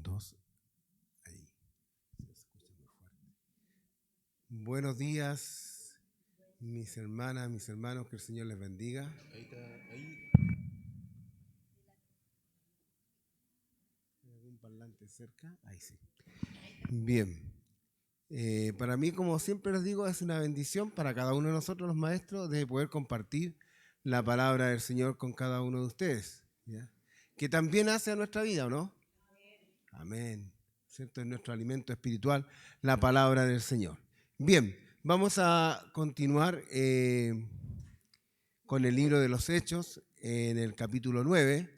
Dos. Ahí. Se escucha muy fuerte. Buenos días, mis hermanas, mis hermanos, que el Señor les bendiga. Ahí está, ahí. ¿Hay algún parlante cerca? Ahí sí. Bien. Para mí, como siempre les digo, es una bendición para cada uno de nosotros, los maestros, de poder compartir la palabra del Señor con cada uno de ustedes, ¿ya? Que también hace a nuestra vida, ¿o no? Amén. ¿Cierto? Es nuestro alimento espiritual, la palabra del Señor. Bien, vamos a continuar con el libro de los Hechos en el capítulo 9.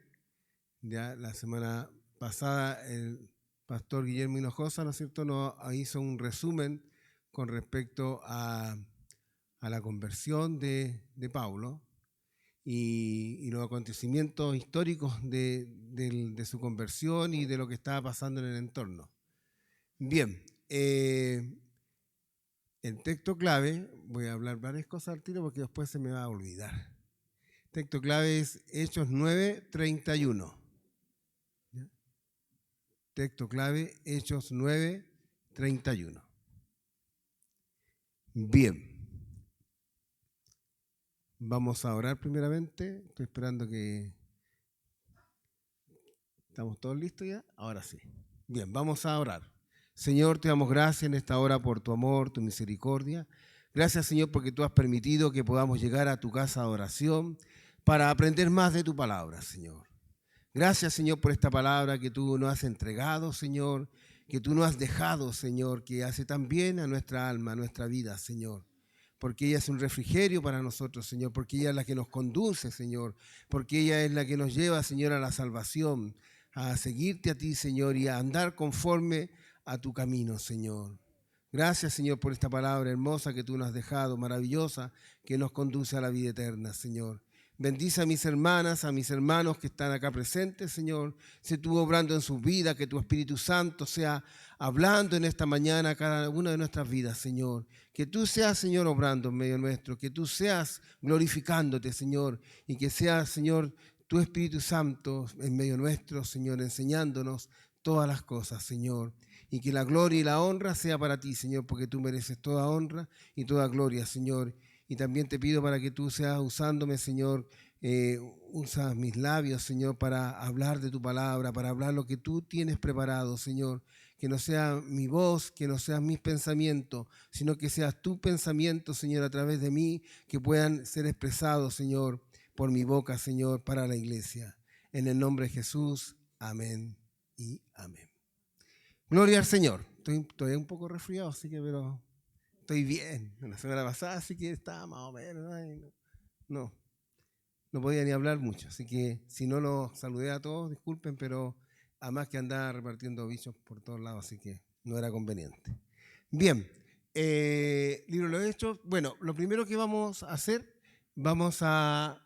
Ya la semana pasada el pastor Guillermo Hinojosa, ¿no es cierto?, nos hizo un resumen con respecto a la conversión de Pablo y los acontecimientos históricos de su conversión y de lo que estaba pasando en el entorno. Bien, el texto clave, voy a hablar varias cosas al tiro porque después se me va a olvidar. El texto clave es Hechos 9:31. Texto clave, Hechos 9:31. Bien. Vamos a orar primeramente. Estoy esperando que... ¿Estamos todos listos ya? Ahora sí. Bien, vamos a orar. Señor, te damos gracias en esta hora por tu amor, tu misericordia. Gracias, Señor, porque tú has permitido que podamos llegar a tu casa de oración para aprender más de tu palabra, Señor. Gracias, Señor, por esta palabra que tú nos has entregado, Señor, que tú nos has dejado, Señor, que hace tan bien a nuestra alma, a nuestra vida, Señor. Porque ella es un refrigerio para nosotros, Señor, porque ella es la que nos conduce, Señor, porque ella es la que nos lleva, Señor, a la salvación, a seguirte a ti, Señor, y a andar conforme a tu camino, Señor. Gracias, Señor, por esta palabra hermosa que tú nos has dejado, maravillosa, que nos conduce a la vida eterna, Señor. Bendice a mis hermanas, a mis hermanos que están acá presentes, Señor. Sé tú obrando en sus vidas, que tu Espíritu Santo sea hablando en esta mañana a cada una de nuestras vidas, Señor. Que tú seas, Señor, obrando en medio nuestro, que tú seas glorificándote, Señor, y que seas, Señor, tu Espíritu Santo en medio nuestro, Señor, enseñándonos todas las cosas, Señor. Y que la gloria y la honra sea para ti, Señor, porque tú mereces toda honra y toda gloria, Señor. Y también te pido para que tú seas usándome, Señor, usa mis labios, Señor, para hablar de tu palabra, para hablar lo que tú tienes preparado, Señor. Que no sea mi voz, que no sean mis pensamientos, sino que seas tu pensamiento, Señor, a través de mí, que puedan ser expresados, Señor, por mi boca, Señor, para la iglesia. En el nombre de Jesús, amén y amén. Gloria al Señor. Estoy un poco resfriado, así que, pero estoy bien. La semana pasada sí que estaba más o menos. No podía ni hablar mucho. Así que si no los saludé a todos, disculpen, pero además que andaba repartiendo bichos por todos lados, así que no era conveniente. Bien, libro de los Hechos. Bueno, lo primero que vamos a hacer, vamos a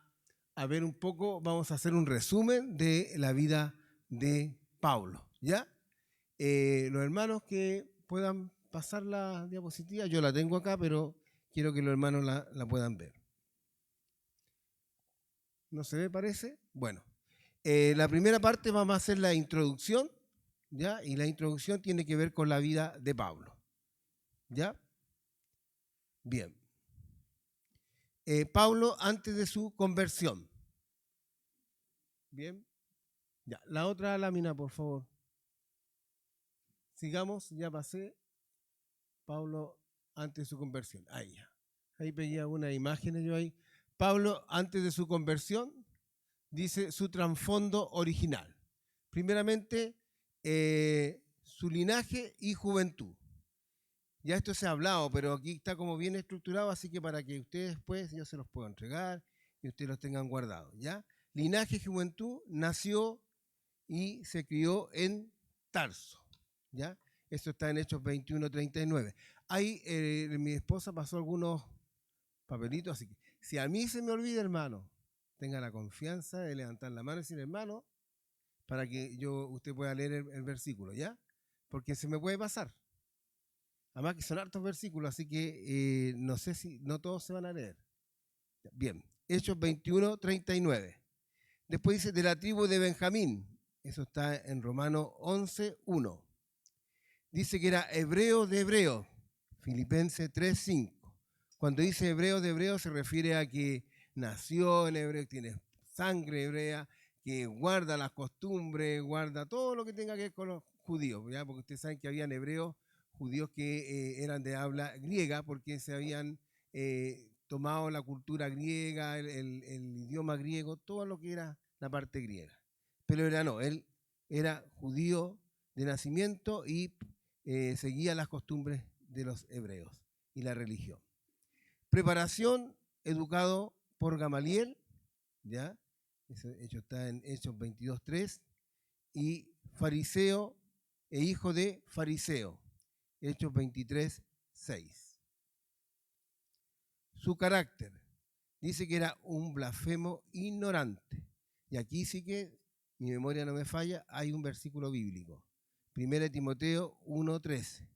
ver un poco, vamos a hacer un resumen de la vida de Pablo, ¿ya? Los hermanos que puedan pasar la diapositiva, yo la tengo acá, pero quiero que los hermanos la puedan ver. ¿No se ve, parece? Bueno, la primera parte vamos a hacer la introducción, ¿ya? Y la introducción tiene que ver con la vida de Pablo, ¿ya? Bien. Pablo antes de su conversión. Bien. Ya, la otra lámina, por favor. Sigamos, ya pasé. Pablo antes de su conversión. Ahí ya. Ahí pegué algunas imágenes yo ahí. Pablo antes de su conversión dice su trasfondo original. Primeramente, su linaje y juventud. Ya esto se ha hablado, pero aquí está como bien estructurado, así que para que ustedes después yo se los pueda entregar y ustedes los tengan guardados, ¿ya? Linaje y juventud, nació y se crió en Tarso, ¿ya? Esto está en Hechos 21:39. Ahí mi esposa pasó algunos papelitos, así que si a mí se me olvida, hermano, tenga la confianza de levantar la mano y decir, hermano, para que usted pueda leer el versículo, ¿ya? Porque se me puede pasar. Además que son hartos versículos, así que no sé si no todos se van a leer. Bien, Hechos 21:39. Después dice de la tribu de Benjamín, Eso está en Romanos 11:1. Dice que era hebreo de hebreos, Filipenses 3:5. Cuando dice hebreo de hebreos se refiere a que nació en hebreo, tiene sangre hebrea, que guarda las costumbres, guarda todo lo que tenga que ver con los judíos, ¿ya? Porque ustedes saben que habían hebreos, judíos que eran de habla griega, porque se habían tomado la cultura griega, el idioma griego, todo lo que era la parte griega. Pero él era judío de nacimiento y seguía las costumbres de los hebreos y la religión. Preparación, educado por Gamaliel, ¿ya? Eso hecho está en Hechos 22:3, y fariseo e hijo de fariseo, Hechos 23:6. Su carácter, dice que era un blasfemo ignorante. Y aquí sí que mi memoria no me falla, hay un versículo bíblico. 1 Timoteo 1:13.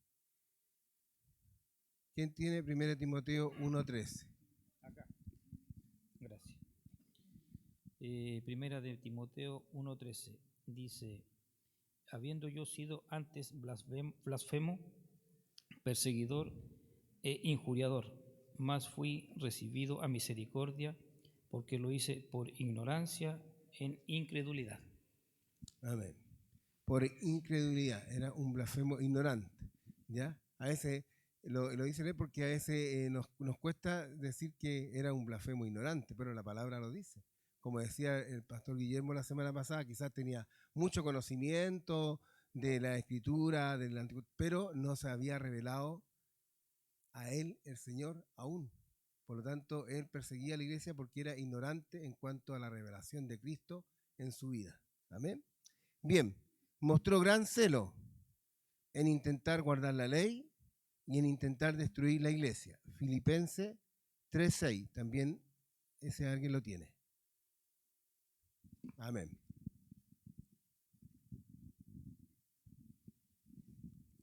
¿Quién tiene 1 Timoteo 1:13? Acá. Gracias. Primera de Timoteo 1:13 dice, habiendo yo sido antes blasfemo, perseguidor e injuriador, mas fui recibido a misericordia, porque lo hice por ignorancia en incredulidad. Amén. Por incredulidad, era un blasfemo ignorante. ¿Ya? A veces lo dice él porque a veces nos cuesta decir que era un blasfemo ignorante, pero la palabra lo dice. Como decía el pastor Guillermo la semana pasada, quizás tenía mucho conocimiento de la escritura, del antiguo, pero no se había revelado a él el Señor aún. Por lo tanto, él perseguía a la iglesia porque era ignorante en cuanto a la revelación de Cristo en su vida. Amén. Bien, mostró gran celo en intentar guardar la ley y en intentar destruir la iglesia. Filipenses 3:6, también ese alguien lo tiene. Amén.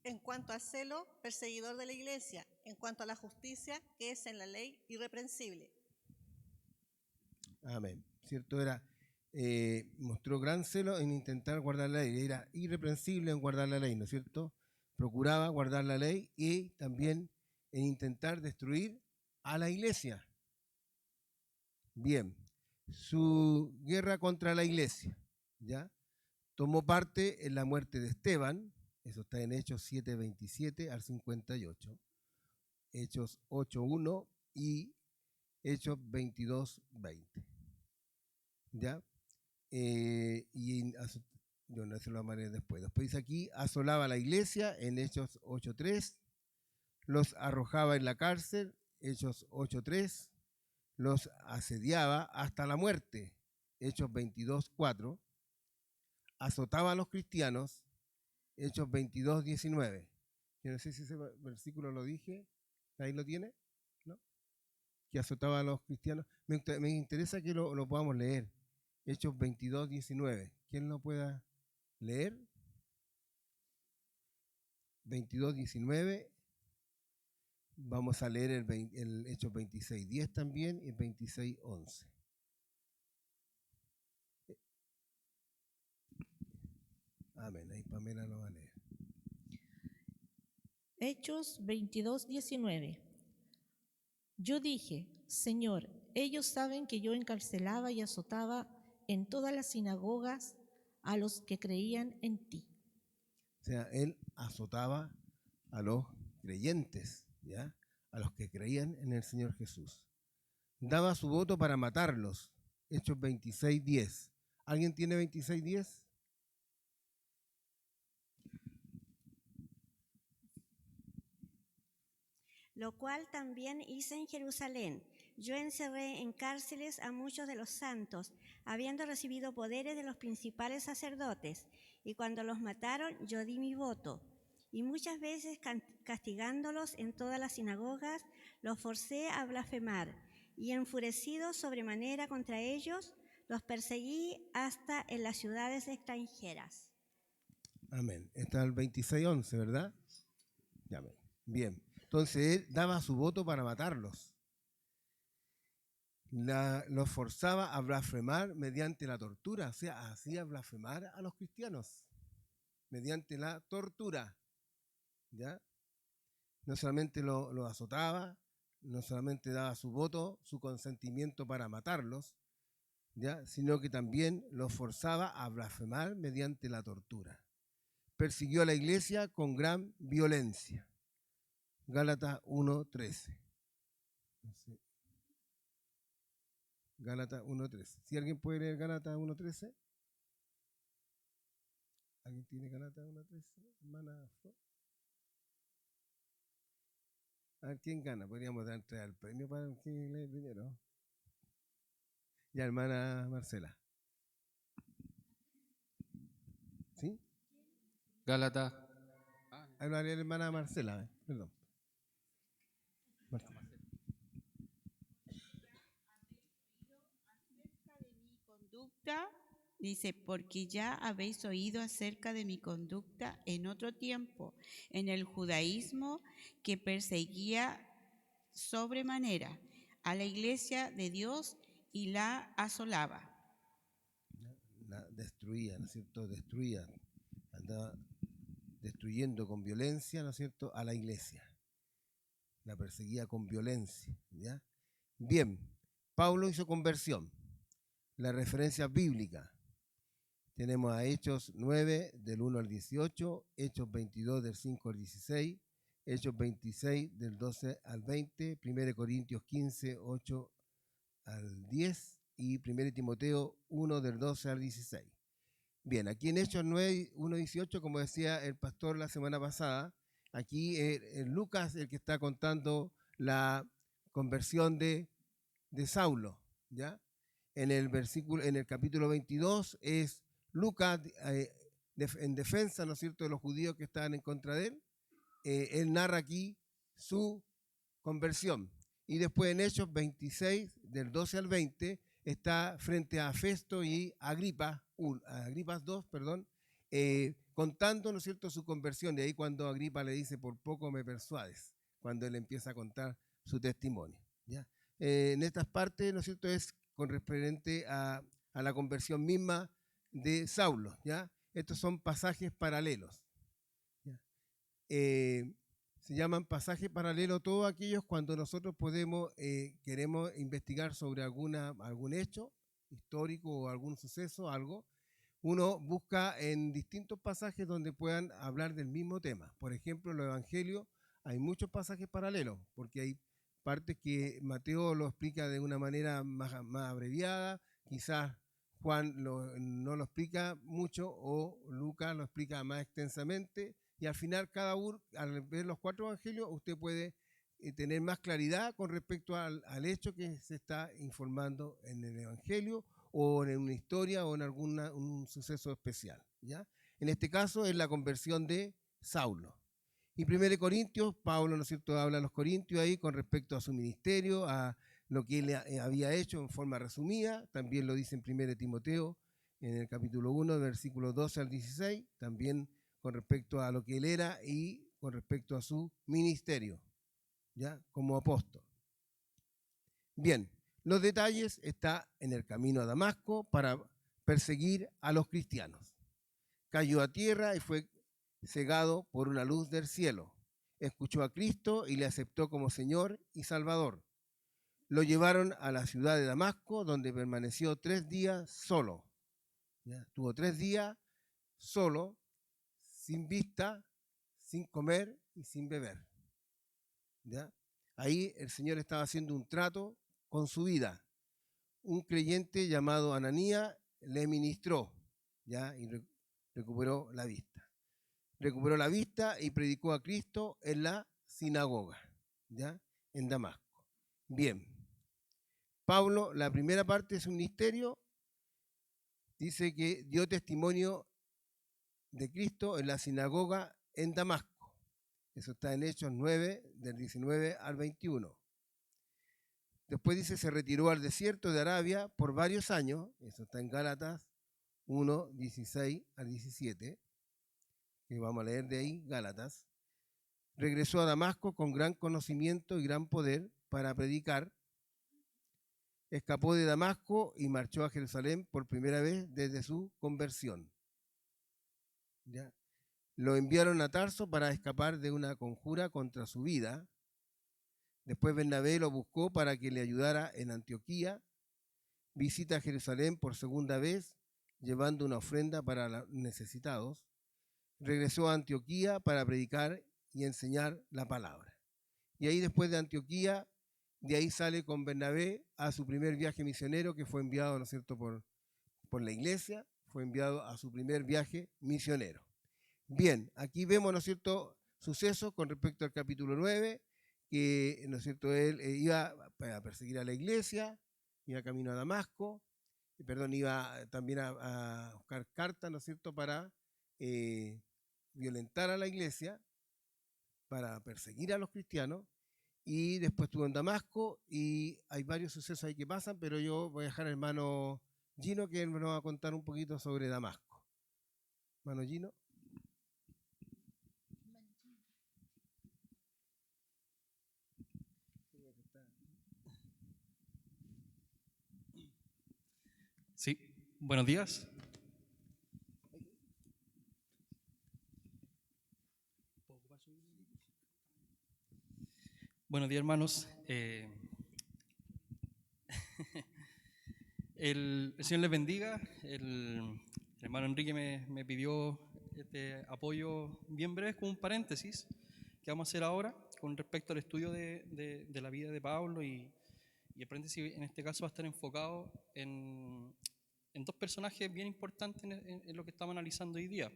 En cuanto al celo, perseguidor de la iglesia. En cuanto a la justicia, que es en la ley, irreprensible. Amén. ¿Cierto? Mostró gran celo en intentar guardar la ley. Era irreprensible en guardar la ley, ¿no es cierto? Procuraba guardar la ley y también en intentar destruir a la iglesia. Bien, su guerra contra la iglesia, ¿ya? Tomó parte en la muerte de Esteban, eso está en Hechos 7:27 al 58, Hechos 8:1 y Hechos 22:20. ¿Ya? Yo no se lo amaré después. Después dice aquí, asolaba la iglesia en Hechos 8:3, los arrojaba en la cárcel, Hechos 8:3, los asediaba hasta la muerte, Hechos 22:4, azotaba a los cristianos, Hechos 22:19. Yo no sé si ese versículo lo dije, ahí lo tiene, ¿no? Que azotaba a los cristianos. Me interesa que lo podamos leer. Hechos 22:19. ¿Quién lo pueda leer? 22:19. Vamos a leer el Hechos 26:10 también y el 26:11. Amén. Ahí Pamela lo va a leer. Hechos 22:19. Yo dije, Señor, ellos saben que yo encarcelaba y azotaba en todas las sinagogas a los que creían en ti. O sea, él azotaba a los creyentes, ¿ya? A los que creían en el Señor Jesús. Daba su voto para matarlos. Hechos 26:10. ¿Alguien tiene 26:10? Lo cual también hice en Jerusalén. Yo encerré en cárceles a muchos de los santos, habiendo recibido poderes de los principales sacerdotes, y cuando los mataron yo di mi voto. Y muchas veces castigándolos en todas las sinagogas, los forcé a blasfemar, y enfurecido sobremanera contra ellos, los perseguí hasta en las ciudades extranjeras. Amén. Está el 26:11, ¿verdad? Amén. Bien. Entonces él daba su voto para matarlos. los forzaba a blasfemar mediante la tortura, o sea, hacía blasfemar a los cristianos mediante la tortura, ¿ya? No solamente los azotaba, no solamente daba su voto, su consentimiento para matarlos, ¿ya? Sino que también los forzaba a blasfemar mediante la tortura. Persiguió a la iglesia con gran violencia. Gálatas 1:13. Gálatas 1:13. Si alguien puede leer Gálatas 1:13. ¿Alguien tiene Gálatas 1:13? Hermana. A ver, ¿quién gana? Podríamos dar el premio para quien lee primero. Ya, hermana Marcela. ¿Sí? Gálatas. Ahí va a leer hermana Marcela, perdón. Marcela. Dice, porque ya habéis oído acerca de mi conducta en otro tiempo, en el judaísmo, que perseguía sobremanera a la iglesia de Dios y la asolaba. La destruía, ¿no es cierto? Destruía. Andaba destruyendo con violencia, ¿no es cierto?, a la iglesia. La perseguía con violencia, ¿ya? Bien, Pablo hizo conversión. La referencia bíblica. Tenemos a Hechos 9, del 1 al 18, Hechos 22, del 5 al 16, Hechos 26, del 12 al 20, 1 Corintios 15, 8 al 10 y 1 Timoteo 1, del 12 al 16. Bien, aquí en Hechos 9, 1, 18, como decía el pastor la semana pasada, aquí Lucas el que está contando la conversión de Saulo, ¿ya? En el capítulo 22 es Lucas en defensa, ¿no es cierto?, de los judíos que estaban en contra de él. Él narra aquí su conversión. Y después en Hechos 26, del 12 al 20, está frente a Festo y Agripas II, contando, ¿no es cierto?, su conversión. De ahí cuando Agripa le dice, por poco me persuades, cuando él empieza a contar su testimonio, ¿ya? En estas partes, ¿no es cierto?, es con referente a la conversión misma de Saulo, ¿ya? Estos son pasajes paralelos, ¿ya? Se llaman pasajes paralelos todos aquellos cuando nosotros queremos investigar sobre algún hecho histórico o algún suceso, algo. Uno busca en distintos pasajes donde puedan hablar del mismo tema. Por ejemplo, en los evangelios hay muchos pasajes paralelos, porque hay partes que Mateo lo explica de una manera más abreviada, quizás Juan no lo explica mucho o Lucas lo explica más extensamente, y al final al ver los 4 evangelios usted puede tener más claridad con respecto al hecho que se está informando en el evangelio o en una historia o en un suceso especial, ¿ya? En este caso es la conversión de Saulo. Y 1 Corintios, Pablo, ¿no es cierto?, habla a los corintios ahí con respecto a su ministerio, a lo que él había hecho en forma resumida. También lo dice en 1 Timoteo, en el capítulo 1, versículos 12 al 16, también con respecto a lo que él era y con respecto a su ministerio, ¿ya?, como apóstol. Bien, los detalles están en el camino a Damasco para perseguir a los cristianos. Cayó a tierra y fue cegado por una luz del cielo. Escuchó a Cristo y le aceptó como Señor y Salvador. Lo llevaron a la ciudad de Damasco, donde permaneció 3 días solo. ¿Ya? Estuvo 3 días solo, sin vista, sin comer y sin beber. ¿Ya? Ahí el Señor estaba haciendo un trato con su vida. Un creyente llamado Ananías le ministró, ¿ya?, y recuperó la vista. Recuperó la vista y predicó a Cristo en la sinagoga, ¿ya?, en Damasco. Bien, Pablo, la primera parte de su ministerio, dice que dio testimonio de Cristo en la sinagoga en Damasco. Eso está en Hechos 9, del 19 al 21. Después dice, se retiró al desierto de Arabia por varios años. Eso está en Gálatas 1, 16 al 17. Que vamos a leer de ahí, Gálatas. Regresó a Damasco con gran conocimiento y gran poder para predicar. escapó de Damasco y marchó a Jerusalén por primera vez desde su conversión. ¿Ya? Lo enviaron a Tarso para escapar de una conjura contra su vida. Después Bernabé lo buscó para que le ayudara en Antioquía. Visita Jerusalén por segunda vez, llevando una ofrenda para los necesitados. Regresó a Antioquía para predicar y enseñar la palabra. Y ahí después de Antioquía, de ahí sale con Bernabé a su primer viaje misionero, que fue enviado, ¿no es cierto?, por la iglesia, fue enviado a su primer viaje misionero. Bien, aquí vemos, ¿no es cierto?, sucesos con respecto al capítulo 9, que, ¿no es cierto?, él iba a perseguir a la iglesia, iba camino a Damasco, iba también a buscar cartas, ¿no es cierto?, para violentar a la iglesia, para perseguir a los cristianos, y después estuvo en Damasco, y hay varios sucesos ahí que pasan, pero yo voy a dejar al hermano Gino, que él nos va a contar un poquito sobre Damasco. Hermano Gino. Sí, buenos días. Buenos días, hermanos. El Señor les bendiga. El hermano Enrique me pidió este apoyo bien breve, con un paréntesis que vamos a hacer ahora con respecto al estudio de la vida de Pablo, y el paréntesis en este caso va a estar enfocado en dos personajes bien importantes en lo que estamos analizando hoy día,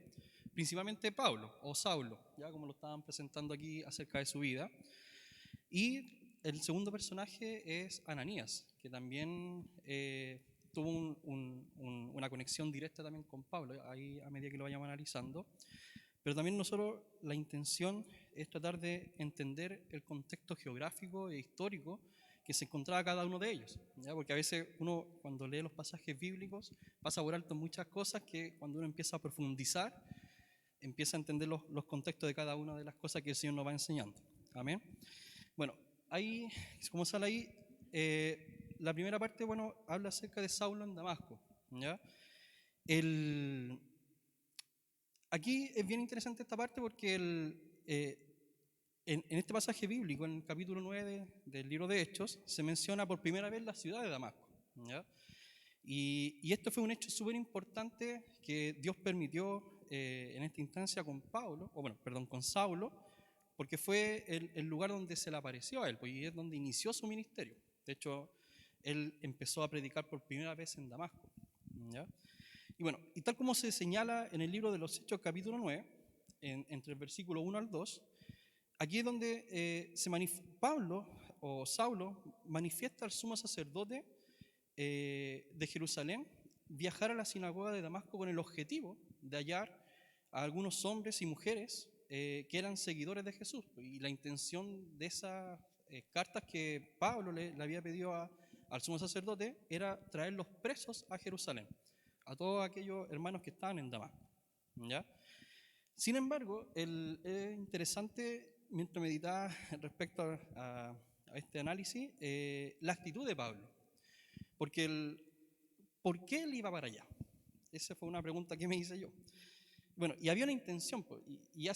principalmente Pablo o Saulo, ya como lo estaban presentando aquí acerca de su vida. Y el segundo personaje es Ananías, que también tuvo una conexión directa también con Pablo, ahí a medida que lo vayamos analizando. Pero también nosotros, la intención es tratar de entender el contexto geográfico e histórico que se encontraba cada uno de ellos, ¿ya? Porque a veces uno, cuando lee los pasajes bíblicos, pasa por alto muchas cosas que cuando uno empieza a profundizar, empieza a entender los contextos de cada una de las cosas que el Señor nos va enseñando. Amén. Bueno, ahí, como sale ahí, la primera parte, bueno, habla acerca de Saulo en Damasco, ¿ya? Aquí es bien interesante esta parte porque en este pasaje bíblico, en el capítulo 9 del libro de Hechos, se menciona por primera vez la ciudad de Damasco, ¿ya? Y esto fue un hecho súper importante que Dios permitió en esta instancia con con Saulo, porque fue el lugar donde se le apareció a él, pues, y es donde inició su ministerio. De hecho, él empezó a predicar por primera vez en Damasco, ¿ya? Y bueno, y tal como se señala en el libro de los Hechos capítulo 9, entre el versículo 1 al 2, aquí es donde Pablo o Saulo manifiesta al sumo sacerdote de Jerusalén viajar a la sinagoga de Damasco con el objetivo de hallar a algunos hombres y mujeres que eran seguidores de Jesús. Y la intención de esas cartas que Pablo le había pedido al sumo sacerdote era traerlos presos a Jerusalén, a todos aquellos hermanos que estaban en Damasco, ¿ya? Sin embargo, es interesante, mientras meditaba respecto a este análisis, la actitud de Pablo. Porque ¿por qué él iba para allá? Esa fue una pregunta que me hice yo. Bueno, y había una intención, pues, y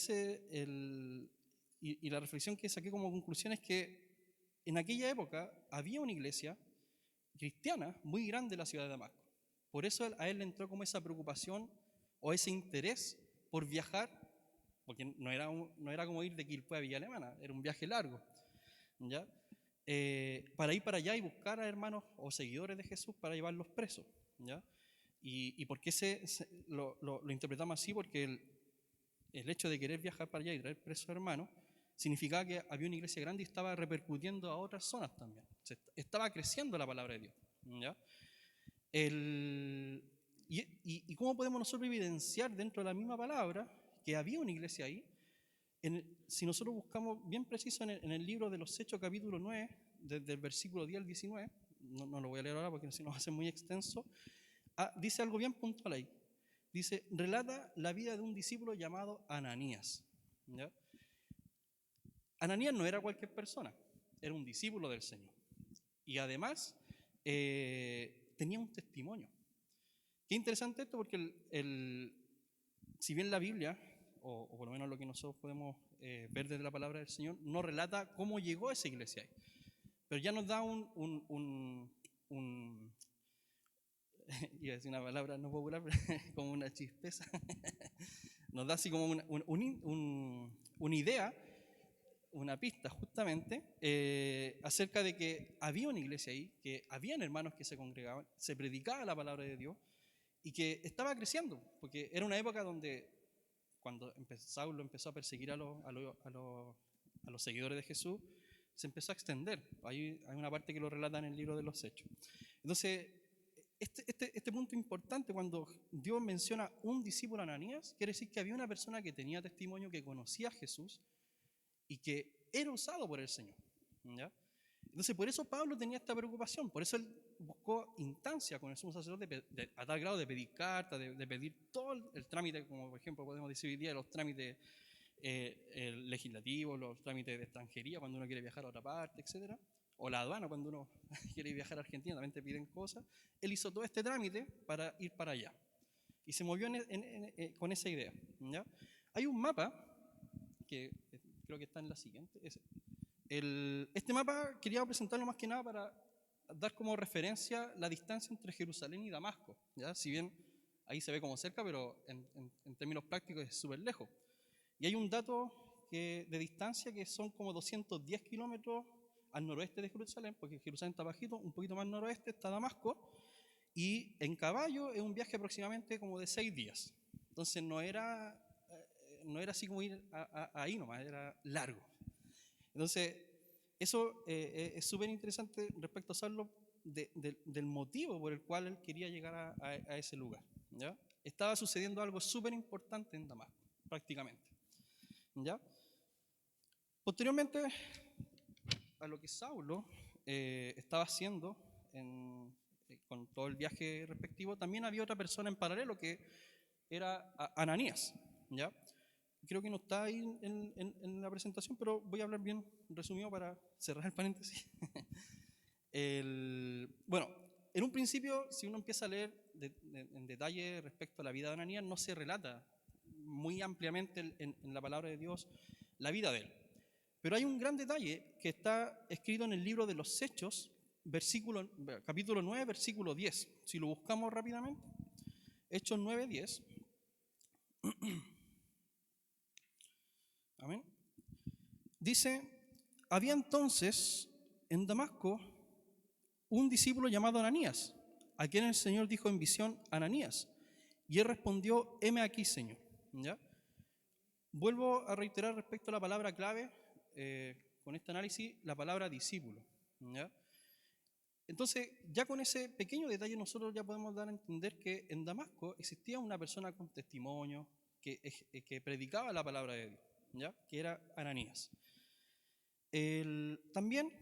la reflexión que saqué como conclusión es que en aquella época había una iglesia cristiana muy grande en la ciudad de Damasco. Por eso a él le entró como esa preocupación o ese interés por viajar, porque no era como ir de Quilpué a Villa Alemana, era un viaje largo, ¿ya? Para ir para allá y buscar a hermanos o seguidores de Jesús para llevarlos presos, ¿ya? ¿Y por qué lo interpretamos así? Porque el hecho de querer viajar para allá y traer presos hermanos significaba que había una iglesia grande y estaba repercutiendo a otras zonas también. Estaba creciendo la palabra de Dios, ¿ya? ¿Y cómo podemos nosotros evidenciar dentro de la misma palabra que había una iglesia ahí? Si nosotros buscamos bien preciso en el libro de los Hechos capítulo 9, desde el versículo 10 al 19, no lo voy a leer ahora porque si no va a ser muy extenso, dice algo bien puntual ahí. Dice, relata la vida de un discípulo llamado Ananías, ¿ya? Ananías no era cualquier persona, era un discípulo del Señor. Y además tenía un testimonio. Qué interesante esto porque si bien la Biblia, o por lo menos lo que nosotros podemos ver desde la palabra del Señor, no relata cómo llegó esa iglesia ahí, pero ya nos da iba a decir una palabra no popular, pero como una chispeza, nos da así como una idea, una pista justamente, acerca de que había una iglesia ahí, que habían hermanos que se congregaban, se predicaba la palabra de Dios y que estaba creciendo, porque era una época donde cuando Saulo empezó a perseguir a los seguidores de Jesús, se empezó a extender. Hay una parte que lo relata en el libro de los Hechos. Entonces, este punto importante, cuando Dios menciona un discípulo Ananías, quiere decir que había una persona que tenía testimonio, que conocía a Jesús y que era usado por el Señor, ¿ya? Entonces, por eso Pablo tenía esta preocupación, por eso él buscó instancia con el sumo sacerdote a tal grado de pedir cartas, de pedir todo el trámite, como por ejemplo podemos decir hoy día, los trámites legislativos, los trámites de extranjería cuando uno quiere viajar a otra parte, etcétera, o la aduana cuando uno quiere viajar a Argentina, también te piden cosas. Él hizo todo este trámite para ir para allá y se movió con esa idea, ¿ya? Hay un mapa que creo que está en la siguiente. Este mapa quería presentarlo más que nada para dar como referencia la distancia entre Jerusalén y Damasco, ¿ya? Si bien ahí se ve como cerca, pero en términos prácticos es súper lejos. Y hay un dato de distancia que son como 210 kilómetros al noroeste de Jerusalén, porque Jerusalén está bajito, un poquito más noroeste está Damasco, y en caballo es un viaje aproximadamente como de 6 días. Entonces no era así como ir ahí nomás, era largo. Entonces, eso es súper interesante respecto a Saulo del motivo por el cual él quería llegar a ese lugar, ¿ya? Estaba sucediendo algo súper importante en Damasco, prácticamente, ¿ya? Posteriormente a lo que Saulo estaba haciendo con todo el viaje respectivo, también había otra persona en paralelo que era Ananías, ¿ya? Creo que no está ahí en la presentación, pero voy a hablar bien resumido para cerrar el paréntesis. Bueno, en un principio, si uno empieza a leer en detalle respecto a la vida de Ananías, no se relata muy ampliamente en la palabra de Dios la vida de él. Pero hay un gran detalle que está escrito en el libro de los Hechos, capítulo 9, versículo 10. Si lo buscamos rápidamente, Hechos 9, 10. Amén. Dice, había entonces en Damasco un discípulo llamado Ananías, a quien el Señor dijo en visión, Ananías. Y él respondió, heme aquí, Señor. ¿Ya? Vuelvo a reiterar respecto a la palabra clave, con este análisis, la palabra discípulo, ¿ya? Entonces, ya con ese pequeño detalle nosotros ya podemos dar a entender que en Damasco existía una persona con testimonio que predicaba la palabra de Dios, ¿ya? Que era Ananías. También,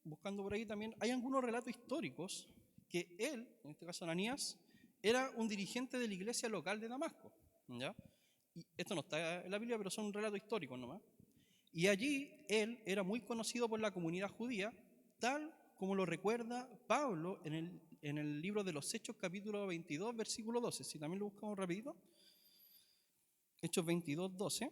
buscando por ahí también, hay algunos relatos históricos que él, en este caso Ananías, era un dirigente de la iglesia local de Damasco, ¿ya? Y esto no está en la Biblia, pero son relatos históricos nomás. Y allí él era muy conocido por la comunidad judía, tal como lo recuerda Pablo en el libro de los Hechos, capítulo 22, versículo 12. Si también lo buscamos rapidito. Hechos 22, 12.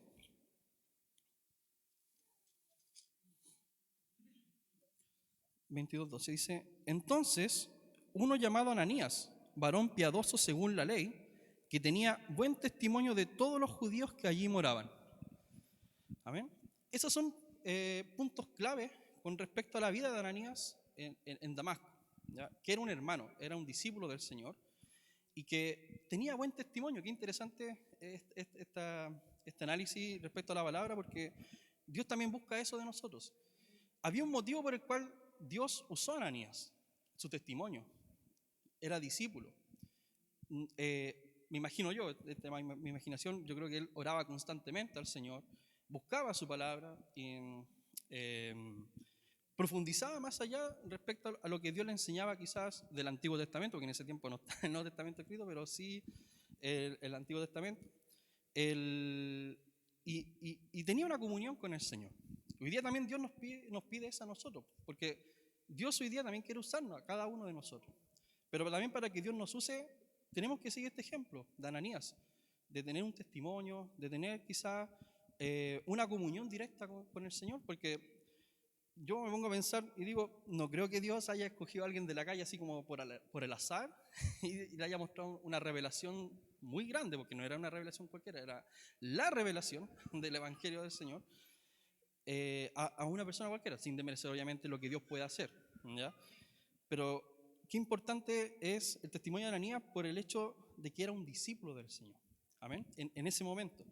Dice, entonces uno llamado Ananías, varón piadoso según la ley, que tenía buen testimonio de todos los judíos que allí moraban. Amén. Esos son puntos clave con respecto a la vida de Ananías en Damasco, ¿ya? Que era un hermano, era un discípulo del Señor y que tenía buen testimonio. Qué interesante este análisis respecto a la palabra, porque Dios también busca eso de nosotros. Había un motivo por el cual Dios usó a Ananías, su testimonio, era discípulo. Me imagino yo, mi imaginación, yo creo que él oraba constantemente al Señor, buscaba su palabra y profundizaba más allá respecto a lo que Dios le enseñaba quizás del Antiguo Testamento, que en ese tiempo no está el Nuevo Testamento escrito, pero sí el Antiguo Testamento, y tenía una comunión con el Señor. Hoy día también Dios nos pide eso a nosotros, porque Dios hoy día también quiere usarnos a cada uno de nosotros. Pero también para que Dios nos use, tenemos que seguir este ejemplo de Ananías, de tener un testimonio, de tener quizás una comunión directa con el Señor, porque yo me pongo a pensar y digo, no creo que Dios haya escogido a alguien de la calle así como por el azar y le haya mostrado una revelación muy grande, porque no era una revelación cualquiera, era la revelación del Evangelio del Señor a una persona cualquiera, sin desmerecer obviamente lo que Dios puede hacer, ¿ya? Pero qué importante es el testimonio de Ananías por el hecho de que era un discípulo del Señor, amén, en ese momento.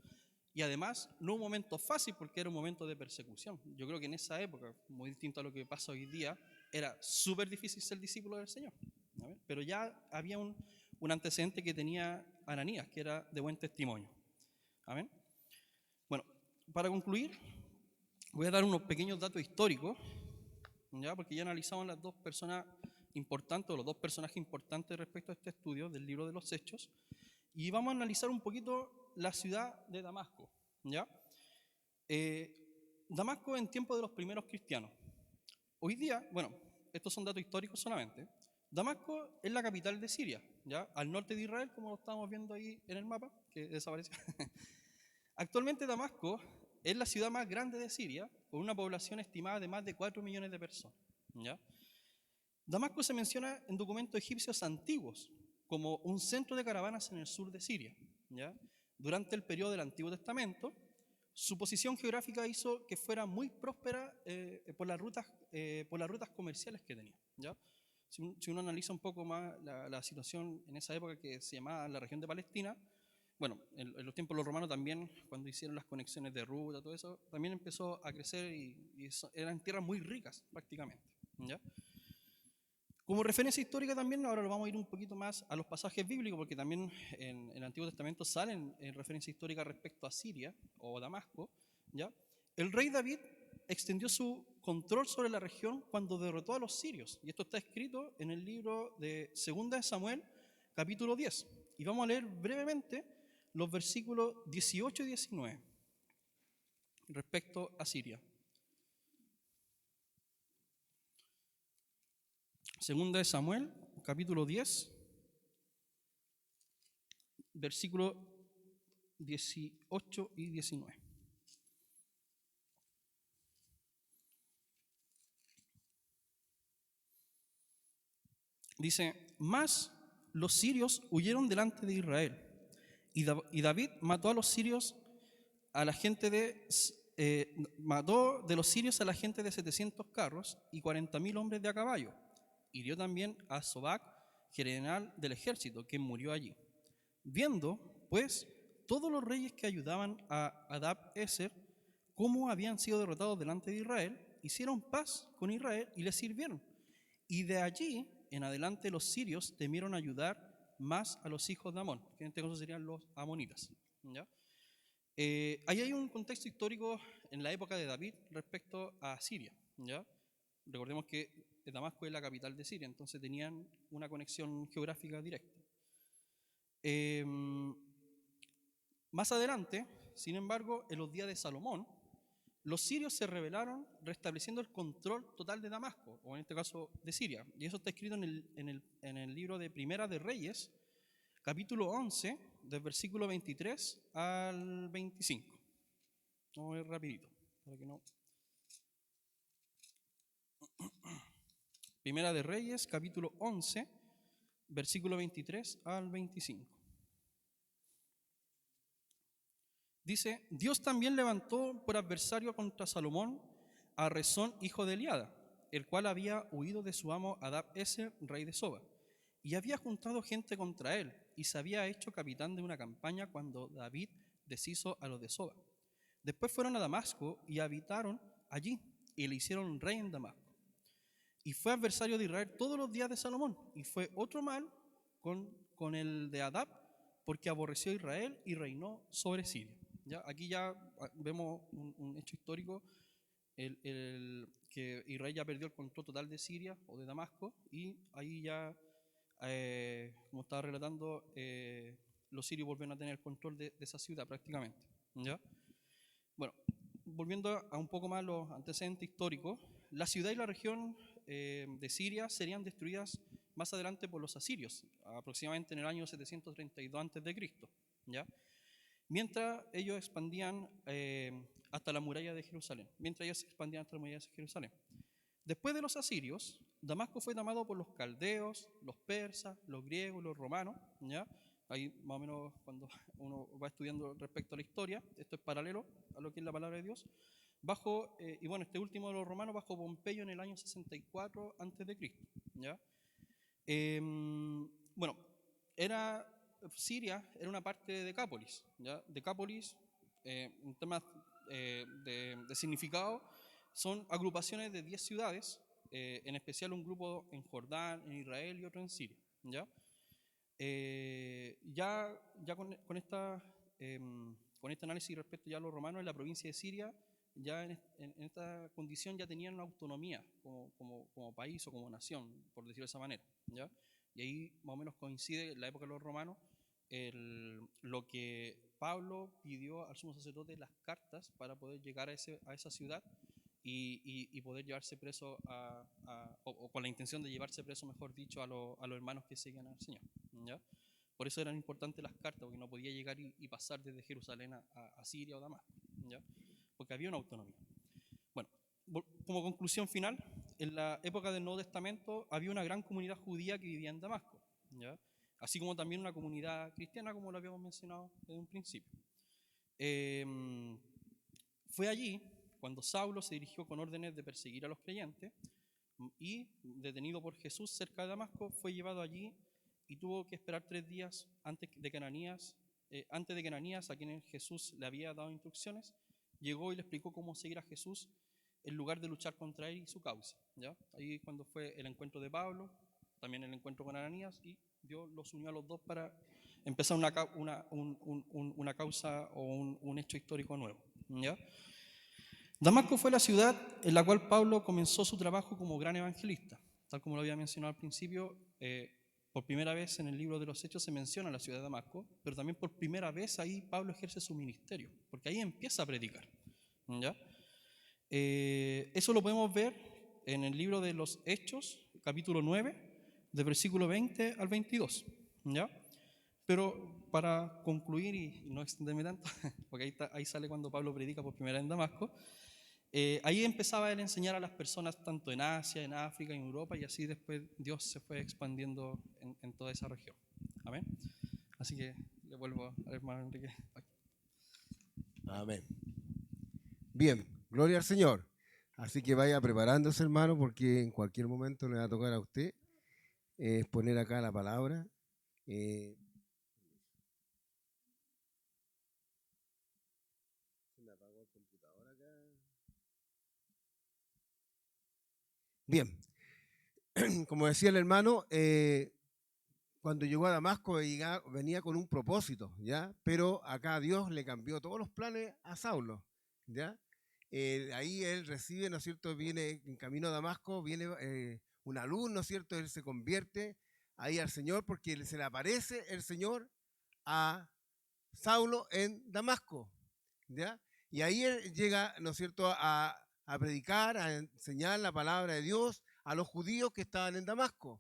Y además, no un momento fácil porque era un momento de persecución. Yo creo que en esa época, muy distinto a lo que pasa hoy día, era súper difícil ser discípulo del Señor. ¿Amén? Pero ya había un antecedente que tenía Ananías, que era de buen testimonio. ¿Amén? Bueno, para concluir, voy a dar unos pequeños datos históricos, ¿ya? Porque ya analizamos las dos personas importantes, o los dos personajes importantes respecto a este estudio del libro de los Hechos, y vamos a analizar un poquito la ciudad de Damasco, ¿ya? Damasco en tiempos de los primeros cristianos. Hoy día, bueno, estos son datos históricos solamente. Damasco es la capital de Siria, ¿ya? Al norte de Israel, como lo estamos viendo ahí en el mapa, que desapareció. Actualmente Damasco es la ciudad más grande de Siria, con una población estimada de más de 4 millones de personas, ¿ya? Damasco se menciona en documentos egipcios antiguos como un centro de caravanas en el sur de Siria, ¿ya? Durante el periodo del Antiguo Testamento, su posición geográfica hizo que fuera muy próspera por las rutas comerciales que tenía, ¿ya? Si uno analiza un poco más la situación en esa época que se llamaba la región de Palestina, bueno, en los tiempos de los romanos también, cuando hicieron las conexiones de ruta, todo eso, también empezó a crecer y eran tierras muy ricas prácticamente, ¿ya? Como referencia histórica también, ahora lo vamos a ir un poquito más a los pasajes bíblicos, porque también en el Antiguo Testamento salen en referencia histórica respecto a Siria o Damasco, ¿ya? El rey David extendió su control sobre la región cuando derrotó a los sirios, y esto está escrito en el libro de 2 de Samuel, capítulo 10, y vamos a leer brevemente los versículos 18 y 19 respecto a Siria. Segunda de Samuel, capítulo 10, versículos 18 y 19. Dice, mas los sirios huyeron delante de Israel, y David mató a los sirios a la gente mató de los sirios a la gente de 700 carros y 40.000 hombres de a caballo. Hirió también a Sobac, general del ejército, que murió allí. Viendo, pues, todos los reyes que ayudaban a Adad-Eser, cómo habían sido derrotados delante de Israel, hicieron paz con Israel y les sirvieron. Y de allí en adelante los sirios temieron ayudar más a los hijos de Amón, que en este caso serían los amonitas, ¿ya? Ahí hay un contexto histórico en la época de David respecto a Siria, ¿ya? Recordemos que Damasco es la capital de Siria, entonces tenían una conexión geográfica directa. Más adelante, sin embargo, en los días de Salomón, los sirios se rebelaron restableciendo el control total de Damasco, o en este caso de Siria. Y eso está escrito en el libro de Primera de Reyes, capítulo 11, del versículo 23 al 25. Vamos a ver rapidito, para que no... Primera de Reyes, capítulo 11, versículo 23 al 25. Dice, Dios también levantó por adversario contra Salomón a Rezón, hijo de Eliada, el cual había huido de su amo Adad-Eser, rey de Soba, y había juntado gente contra él, y se había hecho capitán de una campaña cuando David deshizo a los de Soba. Después fueron a Damasco y habitaron allí, y le hicieron rey en Damasco. Y fue adversario de Israel todos los días de Salomón, y fue otro mal con el de Adad, porque aborreció a Israel y reinó sobre Siria. ¿Ya? Aquí ya vemos un hecho histórico, que Israel ya perdió el control total de Siria o de Damasco, y ahí ya, como estaba relatando, los sirios volvieron a tener el control de esa ciudad prácticamente, ¿ya? Bueno, volviendo a un poco más los antecedentes históricos, la ciudad y la región de Siria serían destruidas más adelante por los asirios, aproximadamente en el año 732 a.C., ¿ya? Mientras ellos expandían hasta la muralla de Jerusalén. Después de los asirios, Damasco fue tomado por los caldeos, los persas, los griegos, los romanos, ¿ya? Ahí más o menos cuando uno va estudiando respecto a la historia, esto es paralelo a lo que es la palabra de Dios, y bueno, este último de los romanos bajo Pompeyo en el año 64 a.C., ¿ya? Bueno, Siria era una parte de Decápolis, ¿ya? Decápolis, en temas de significado, son agrupaciones de 10 ciudades, en especial un grupo en Jordán, en Israel y otro en Siria, ¿ya? Ya con este análisis respecto ya a los romanos en la provincia de Siria, ya en esta condición ya tenían una autonomía como país o como nación, por decirlo de esa manera, ¿ya? Y ahí más o menos coincide en la época de los romanos lo que Pablo pidió al sumo sacerdote, las cartas para poder llegar a esa ciudad y poder llevarse preso o con la intención de llevarse preso, mejor dicho, a los hermanos que seguían al Señor, ¿ya? Por eso eran importantes las cartas, porque no podía llegar y pasar desde Jerusalén a Siria o Damasco, ¿ya? Porque había una autonomía. Bueno, como conclusión final, en la época del Nuevo Testamento había una gran comunidad judía que vivía en Damasco, ¿ya? Así como también una comunidad cristiana, como lo habíamos mencionado desde un principio. Fue allí cuando Saulo se dirigió con órdenes de perseguir a los creyentes y, detenido por Jesús cerca de Damasco, fue llevado allí y tuvo que esperar 3 días antes de que Ananías, a quien Jesús le había dado instrucciones, llegó y le explicó cómo seguir a Jesús en lugar de luchar contra él y su causa, ¿ya? Ahí cuando fue el encuentro de Pablo, también el encuentro con Ananías, y Dios los unió a los dos para empezar una causa o un hecho histórico nuevo, ¿ya? Damasco fue la ciudad en la cual Pablo comenzó su trabajo como gran evangelista. Tal como lo había mencionado al principio, por primera vez en el libro de los Hechos se menciona la ciudad de Damasco, pero también por primera vez ahí Pablo ejerce su ministerio, porque ahí empieza a predicar, ¿ya? Eso lo podemos ver en el libro de los Hechos, capítulo 9, de versículo 20 al 22, ¿ya? Pero para concluir y no extenderme tanto, porque ahí sale cuando Pablo predica por primera vez en Damasco, ahí empezaba él a enseñar a las personas tanto en Asia, en África, en Europa, y así después Dios se fue expandiendo en toda esa región. Amén. Así que le vuelvo al hermano Enrique. Amén. Bien, gloria al Señor. Así que vaya preparándose, hermano, porque en cualquier momento le va a tocar a usted exponer acá la palabra. Se me apagó el computador acá. Bien, como decía el hermano, cuando llegó a Damasco venía con un propósito, ¿ya? Pero acá Dios le cambió todos los planes a Saulo, ¿ya? Ahí él recibe, ¿no es cierto? Viene en camino a Damasco, viene una luz, ¿no es cierto? Él se convierte ahí al Señor porque se le aparece el Señor a Saulo en Damasco, ¿ya? Y ahí él llega, ¿no es cierto?, a predicar, a enseñar la palabra de Dios a los judíos que estaban en Damasco.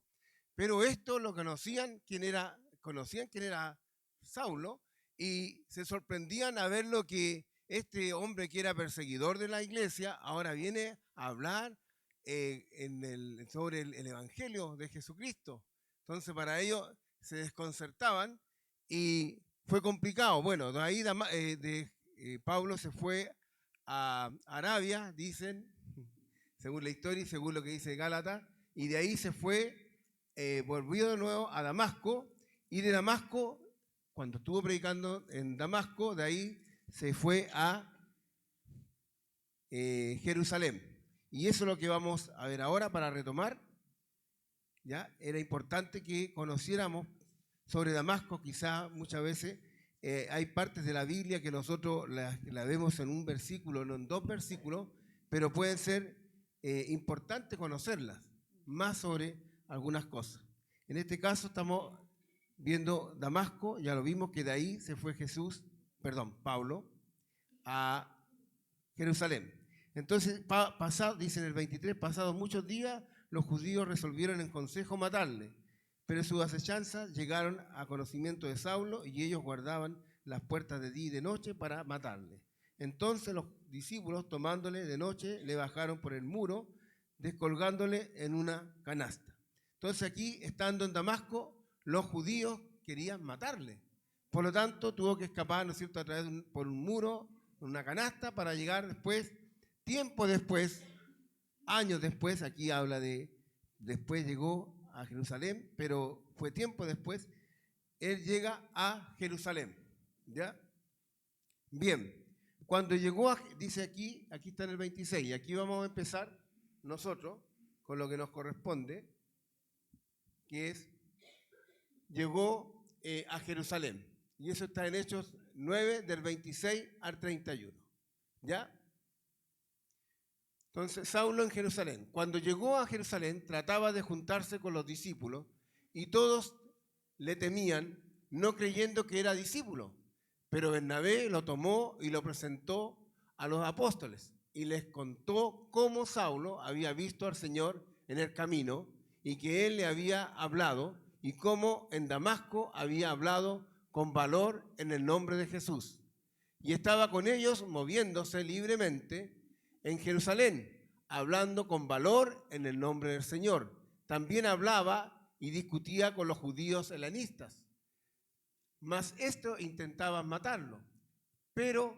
Pero esto lo conocían quién era Saulo, y se sorprendían a ver lo que este hombre que era perseguidor de la iglesia ahora viene a hablar sobre el evangelio de Jesucristo. Entonces para ellos se desconcertaban y fue complicado. Bueno, de ahí Pablo se fue a Arabia, dicen, según la historia y según lo que dice Gálatas, y de ahí se fue, volvió de nuevo a Damasco, y de Damasco, cuando estuvo predicando en Damasco, de ahí se fue a Jerusalén. Y eso es lo que vamos a ver ahora para retomar. ¿Ya? Era importante que conociéramos sobre Damasco. Quizá muchas veces hay partes de la Biblia que nosotros la vemos en un versículo, no en 2 versículos, pero pueden ser importantes conocerlas, más sobre algunas cosas. En este caso estamos viendo Damasco, ya lo vimos que de ahí se fue Pablo a Jerusalén. Entonces, dice en el 23, pasados muchos días, los judíos resolvieron en consejo matarle, pero sus acechanzas llegaron a conocimiento de Saulo y ellos guardaban las puertas de día y de noche para matarle. Entonces los discípulos, tomándole de noche, le bajaron por el muro, descolgándole en una canasta. Entonces aquí, estando en Damasco, los judíos querían matarle. Por lo tanto, tuvo que escapar, ¿no es cierto?, a través por un muro, una canasta, para llegar después, tiempo después, años después, aquí habla de después llegó a Jerusalén, pero fue tiempo después, él llega a Jerusalén, ¿ya? Bien, cuando llegó, dice aquí está en el 26, y aquí vamos a empezar nosotros con lo que nos corresponde, que es, llegó a Jerusalén, y eso está en Hechos 9, del 26 al 31, ¿ya? Entonces, Saulo en Jerusalén. Cuando llegó a Jerusalén, trataba de juntarse con los discípulos y todos le temían, no creyendo que era discípulo. Pero Bernabé lo tomó y lo presentó a los apóstoles y les contó cómo Saulo había visto al Señor en el camino y que él le había hablado y cómo en Damasco había hablado con valor en el nombre de Jesús. Y estaba con ellos moviéndose libremente en Jerusalén, hablando con valor en el nombre del Señor. También hablaba y discutía con los judíos helenistas. Mas esto intentaban matarlo. Pero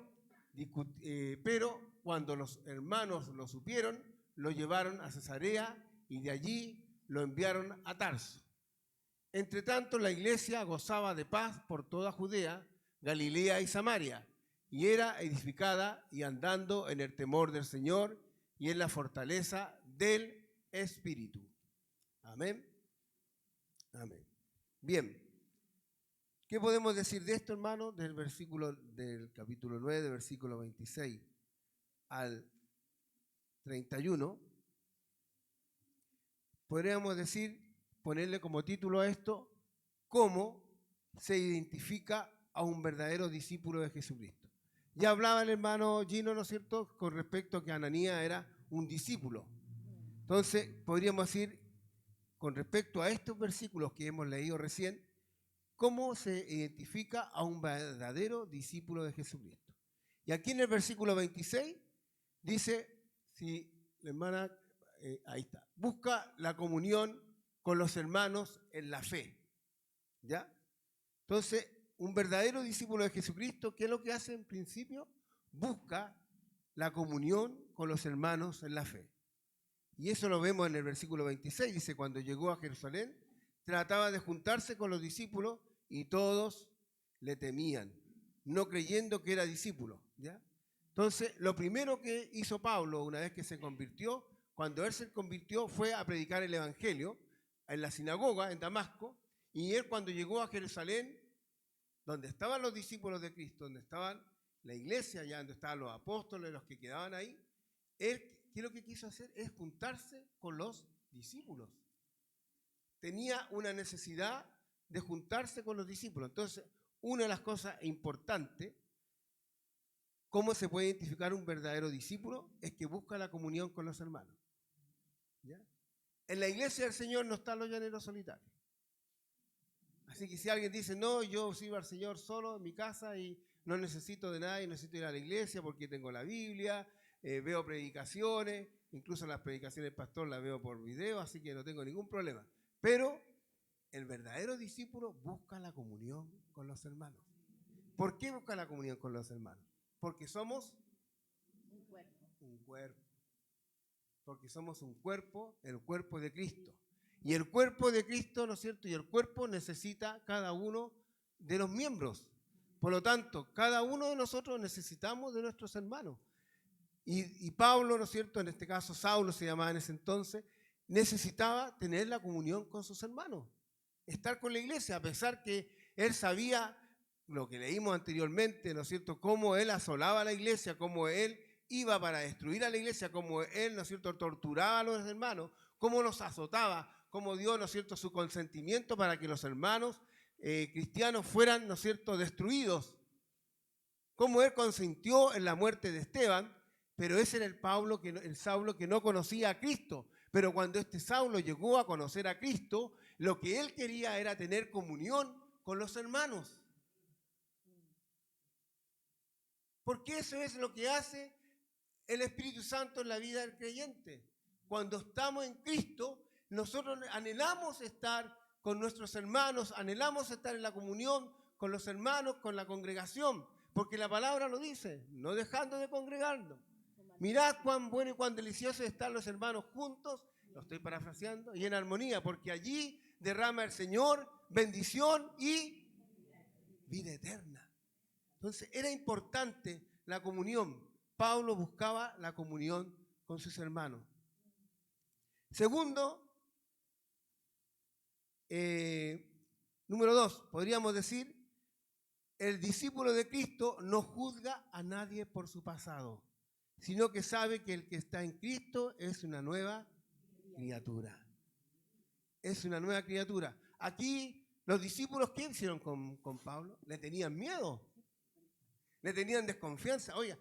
cuando los hermanos lo supieron, lo llevaron a Cesarea y de allí lo enviaron a Tarso. Entre tanto, la iglesia gozaba de paz por toda Judea, Galilea y Samaria, y era edificada y andando en el temor del Señor y en la fortaleza del Espíritu. Amén. Amén. Bien. ¿Qué podemos decir de esto, hermano? Del capítulo 9, del versículo 26 al 31. Podríamos decir, ponerle como título a esto, cómo se identifica a un verdadero discípulo de Jesucristo. Ya hablaba el hermano Gino, ¿no es cierto?, con respecto a que Ananías era un discípulo. Entonces, podríamos decir, con respecto a estos versículos que hemos leído recién, cómo se identifica a un verdadero discípulo de Jesucristo. Y aquí en el versículo 26 dice, si la hermana, ahí está, busca la comunión con los hermanos en la fe. ¿Ya? Entonces, un verdadero discípulo de Jesucristo, ¿qué es lo que hace en principio? Busca la comunión con los hermanos en la fe. Y eso lo vemos en el versículo 26, dice, cuando llegó a Jerusalén, trataba de juntarse con los discípulos y todos le temían, no creyendo que era discípulo. ¿Ya? Entonces, lo primero que hizo Pablo una vez que se convirtió, cuando él se convirtió, fue a predicar el evangelio en la sinagoga en Damasco, y él cuando llegó a Jerusalén, donde estaban los discípulos de Cristo, donde estaban la iglesia, ya donde estaban los apóstoles, los que quedaban ahí, él, ¿qué es lo que quiso hacer? Es juntarse con los discípulos. Tenía una necesidad de juntarse con los discípulos. Entonces, una de las cosas importantes, cómo se puede identificar un verdadero discípulo, es que busca la comunión con los hermanos. ¿Ya? En la iglesia del Señor no están los llaneros solitarios. Así que si alguien dice, no, yo sirvo al Señor solo en mi casa y no necesito de nadie, necesito ir a la iglesia porque tengo la Biblia, veo predicaciones, incluso las predicaciones del pastor las veo por video, así que no tengo ningún problema. Pero el verdadero discípulo busca la comunión con los hermanos. ¿Por qué busca la comunión con los hermanos? Porque somos un cuerpo. Porque somos un cuerpo, el cuerpo de Cristo. Y el cuerpo de Cristo, ¿no es cierto? Y el cuerpo necesita cada uno de los miembros. Por lo tanto, cada uno de nosotros necesitamos de nuestros hermanos. Y Pablo, ¿no es cierto? En este caso, Saulo se llamaba en ese entonces, necesitaba tener la comunión con sus hermanos. Estar con la iglesia, a pesar que él sabía lo que leímos anteriormente, ¿no es cierto? Cómo él asolaba a la iglesia, cómo él iba para destruir a la iglesia, cómo él, ¿no es cierto?, torturaba a los hermanos, cómo los azotaba, cómo dio, ¿no es cierto?, su consentimiento para que los hermanos cristianos fueran, ¿no es cierto?, destruidos. Cómo él consintió en la muerte de Esteban, pero ese era el Saulo que no conocía a Cristo, Pero cuando este Saulo llegó a conocer a Cristo, lo que él quería era tener comunión con los hermanos. Porque eso es lo que hace el Espíritu Santo en la vida del creyente. Cuando estamos en Cristo, nosotros anhelamos estar con nuestros hermanos, anhelamos estar en la comunión con los hermanos, con la congregación, porque la palabra lo dice, no dejando de congregarnos. Mirad cuán bueno y cuán delicioso están los hermanos juntos, lo estoy parafraseando, y en armonía, porque allí derrama el Señor bendición y vida eterna. Entonces era importante la comunión. Pablo buscaba la comunión con sus hermanos. Segundo, número 2, podríamos decir, el discípulo de Cristo no juzga a nadie por su pasado, sino que sabe que el que está en Cristo es una nueva criatura. Es una nueva criatura. Aquí los discípulos, ¿qué hicieron con Pablo? Le tenían miedo, le tenían desconfianza. Oiga,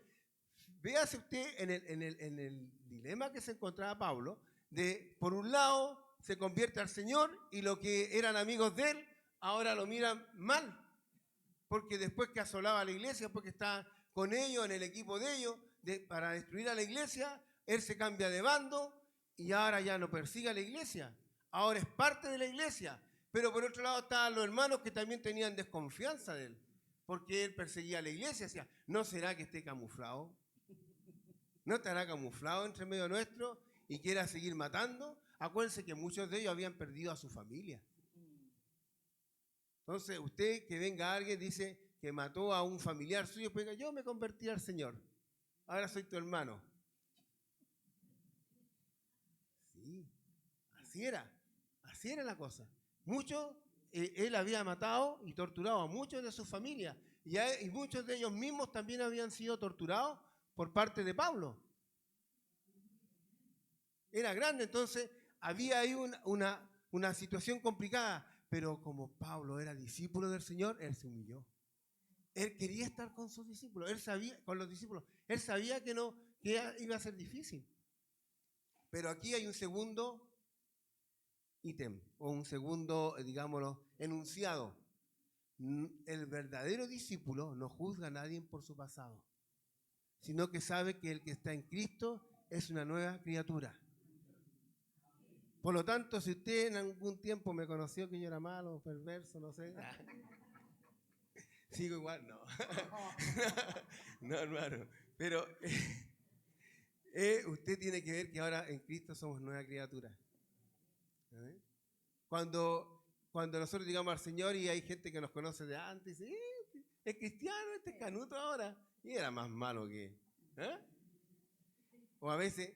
véase usted en el dilema que se encontraba Pablo, de por un lado se convierte al Señor y los que eran amigos de él ahora lo miran mal, porque después que asolaba a la iglesia, después que está con ellos, en el equipo de ellos, para destruir a la iglesia, él se cambia de bando y ahora ya no persigue a la iglesia, ahora es parte de la iglesia. Pero por otro lado estaban los hermanos que también tenían desconfianza de él, porque él perseguía a la iglesia, decía, ¿no será que esté camuflado? ¿No estará camuflado entre medio nuestro y quiera seguir matando? Acuérdense que muchos de ellos habían perdido a su familia. Entonces, usted que venga alguien, dice que mató a un familiar suyo, pues diga, yo me convertí al Señor, ahora soy tu hermano. Sí, así era la cosa. Muchos, él había matado y torturado a muchos de su familia, y muchos de ellos mismos también habían sido torturados por parte de Pablo. Era grande, entonces había ahí una situación complicada, pero como Pablo era discípulo del Señor, él se humilló. Él quería estar con sus discípulos, él sabía, con los discípulos, él sabía que iba a ser difícil. Pero aquí hay un segundo ítem, o un segundo, digámoslo, enunciado. El verdadero discípulo no juzga a nadie por su pasado, sino que sabe que el que está en Cristo es una nueva criatura. Por lo tanto, si usted en algún tiempo me conoció que yo era malo, perverso, no sé, sigo igual, no. No, hermano. Pero usted tiene que ver que ahora en Cristo somos nueva criatura. Cuando nosotros llegamos al Señor y hay gente que nos conoce de antes, y dice, es cristiano, este es canuto ahora. Y era más malo que... O a veces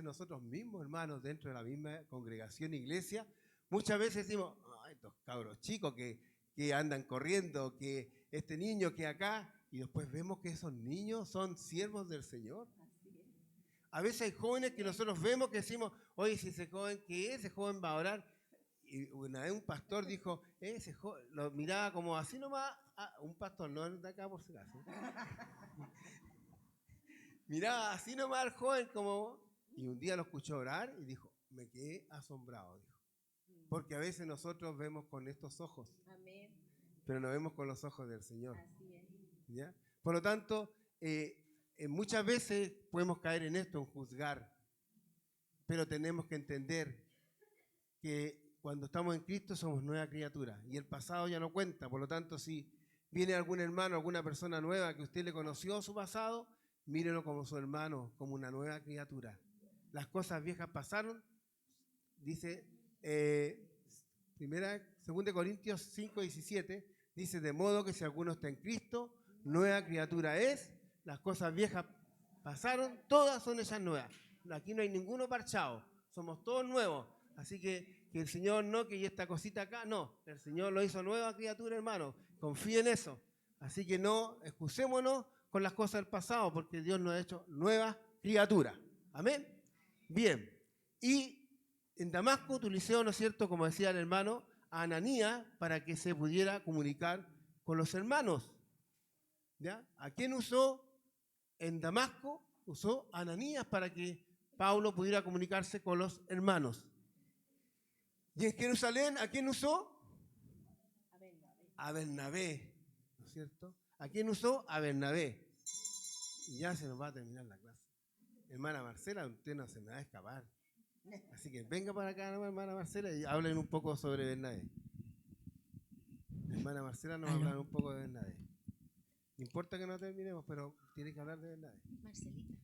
nosotros mismos, hermanos, dentro de la misma congregación, iglesia, muchas veces decimos, estos cabros chicos que andan corriendo, que este niño que acá, y después vemos que esos niños son siervos del Señor. A veces hay jóvenes que nosotros vemos que decimos, oye, si ese joven, ¿qué es? Ese joven va a orar. Y una vez un pastor dijo, ese joven, lo miraba como así nomás, un pastor, no de acá por si acaso. Miraba así nomás al joven como, y un día lo escuchó orar y dijo, me quedé asombrado, dijo. Porque a veces nosotros vemos con estos ojos, pero no vemos con los ojos del Señor. ¿Ya? Por lo tanto, muchas veces podemos caer en esto, en juzgar, pero tenemos que entender que cuando estamos en Cristo somos nueva criatura y el pasado ya no cuenta. Por lo tanto, si viene algún hermano, alguna persona nueva que usted le conoció su pasado, mírenlo como su hermano, como una nueva criatura. Las cosas viejas pasaron, dice 2 Corintios 5, 17, dice, de modo que si alguno está en Cristo, nueva criatura es, las cosas viejas pasaron, todas son esas nuevas. Aquí no hay ninguno parchado, somos todos nuevos. Así que el Señor no, que esta cosita acá, no, el Señor lo hizo nueva criatura, hermano, confíe en eso. Así que no, excusémonos con las cosas del pasado, porque Dios nos ha hecho nueva criatura. Amén. Bien. Y en Damasco utilizó, ¿no es cierto?, como decía el hermano, a Ananías para que se pudiera comunicar con los hermanos. ¿Ya? ¿A quién usó en Damasco? Usó a Ananías para que Pablo pudiera comunicarse con los hermanos. Y en Jerusalén, ¿a quién usó? A Bernabé, ¿no es cierto? ¿A quién usó? A Bernabé. Y ya se nos va a terminar la clase. Hermana Marcela, usted no se me va a escapar. Así que venga para acá, hermana Marcela, y hablen un poco sobre Bernabé. Hermana Marcela nos va a hablar un poco de Bernabé. No importa que no terminemos, pero tiene que hablar de Bernabé. Marcelita.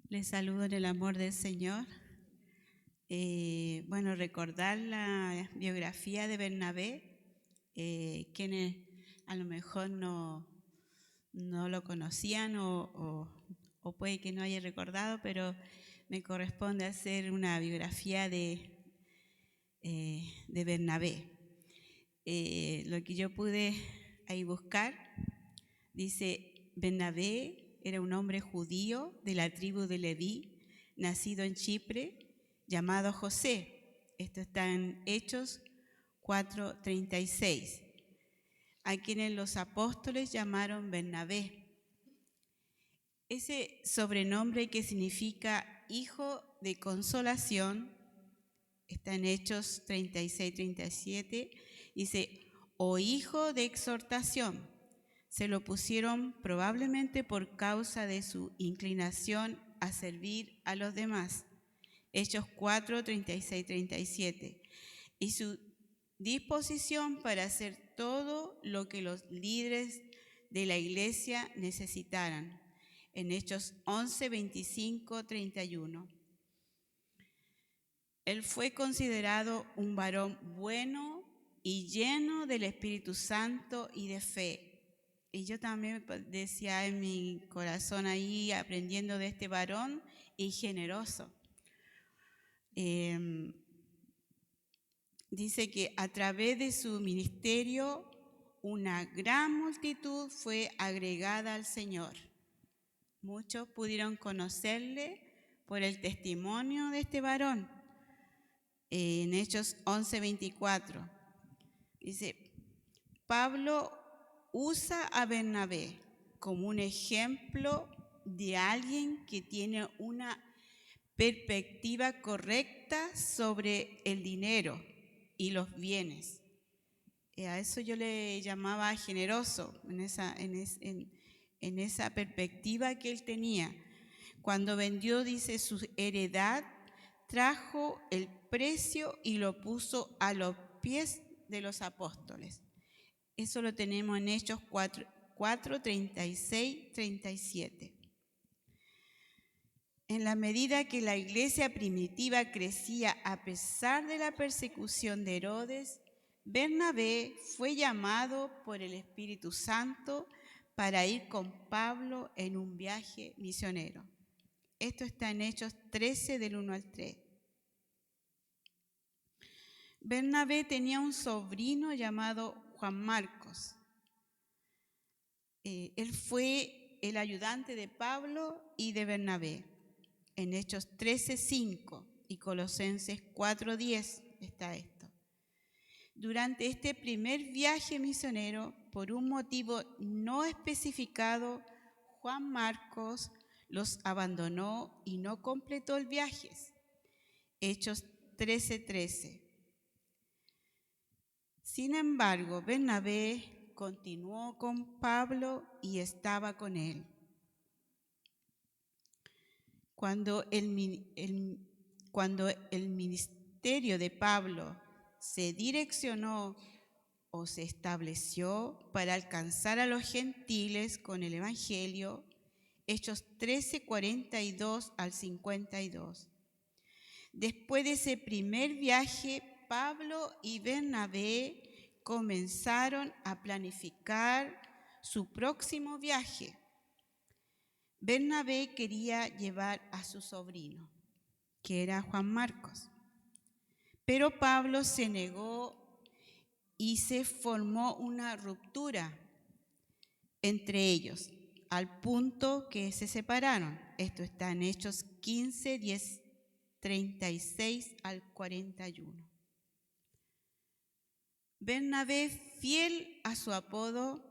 Les saludo en el amor del Señor. Bueno, recordar la biografía de Bernabé, quienes a lo mejor no lo conocían o puede que no haya recordado, pero me corresponde hacer una biografía de Bernabé. Lo que yo pude ahí buscar, dice: Bernabé era un hombre judío de la tribu de Leví, nacido en Chipre, llamado José. Esto está en Hechos 4:36, a quienes los apóstoles llamaron Bernabé. Ese sobrenombre, que significa hijo de consolación, está en Hechos 36:37, dice: o hijo de exhortación. Se lo pusieron probablemente por causa de su inclinación a servir a los demás. Hechos 4:36-37. Y su disposición para hacer todo lo que los líderes de la iglesia necesitaran. En Hechos 11:25-31. Él fue considerado un varón bueno y lleno del Espíritu Santo y de fe. Y yo también decía en mi corazón ahí, aprendiendo de este varón, y generoso. Dice que a través de su ministerio una gran multitud fue agregada al Señor. Muchos pudieron conocerle por el testimonio de este varón. En Hechos 11:24 dice: Pablo usa a Bernabé como un ejemplo de alguien que tiene una perspectiva correcta sobre el dinero y los bienes. A eso yo le llamaba generoso, en esa perspectiva que él tenía. Cuando vendió, dice, su heredad, trajo el precio y lo puso a los pies de los apóstoles. Eso lo tenemos en Hechos 4:36-37. En la medida que la iglesia primitiva crecía a pesar de la persecución de Herodes, Bernabé fue llamado por el Espíritu Santo para ir con Pablo en un viaje misionero. Esto está en Hechos 13, del 1 al 3. Bernabé tenía un sobrino llamado Juan Marcos. Él fue el ayudante de Pablo y de Bernabé. En Hechos 13:5 y Colosenses 4:10 está esto. Durante este primer viaje misionero, por un motivo no especificado, Juan Marcos los abandonó y no completó el viaje. Hechos 13:13. Sin embargo, Bernabé continuó con Pablo y estaba con él. Cuando el ministerio de Pablo se direccionó o se estableció para alcanzar a los gentiles con el Evangelio, Hechos 13:42 al 52. Después de ese primer viaje, Pablo y Bernabé comenzaron a planificar su próximo viaje. Bernabé quería llevar a su sobrino, que era Juan Marcos, pero Pablo se negó y se formó una ruptura entre ellos, al punto que se separaron. Esto está en Hechos 15:36 al 41. Bernabé, fiel a su apodo,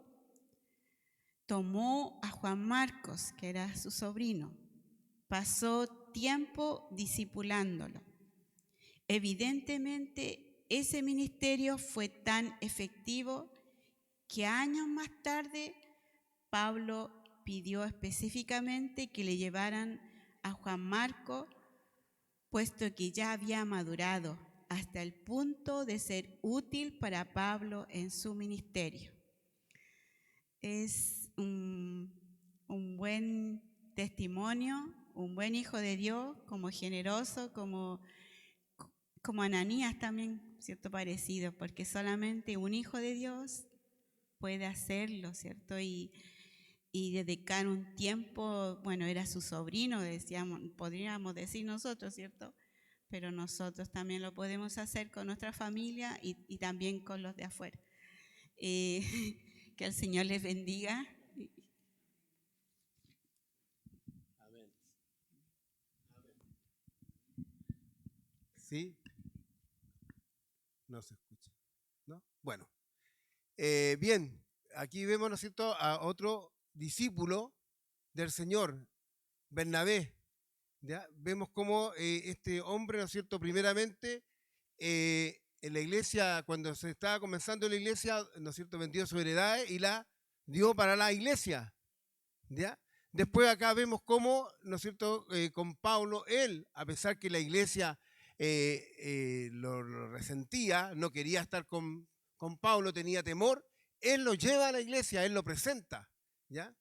tomó a Juan Marcos, que era su sobrino, pasó tiempo discipulándolo. Evidentemente, ese ministerio fue tan efectivo que años más tarde Pablo pidió específicamente que le llevaran a Juan Marcos, puesto que ya había madurado hasta el punto de ser útil para Pablo en su ministerio. Es un buen testimonio, un buen hijo de Dios, como generoso, como Ananías también, ¿cierto? Parecido, porque solamente un hijo de Dios puede hacerlo, ¿cierto? Y dedicar un tiempo, bueno, era su sobrino, decíamos, podríamos decir nosotros, ¿cierto? Pero nosotros también lo podemos hacer con nuestra familia y también con los de afuera. Que el Señor les bendiga. Amén. ¿Sí? No se escucha, ¿no? Bueno, bien, aquí vemos, ¿no es cierto?, a otro discípulo del Señor, Bernabé. ¿Ya? Vemos cómo este hombre, ¿no es cierto?, primeramente en la iglesia, cuando se estaba comenzando la iglesia, ¿no es cierto?, vendió sus heredades y la dio para la iglesia. ¿Ya? Después acá vemos cómo, ¿no es cierto?, con Pablo, él, a pesar que la iglesia lo resentía, no quería estar con Pablo, tenía temor, él lo lleva a la iglesia, él lo presenta, ¿ya?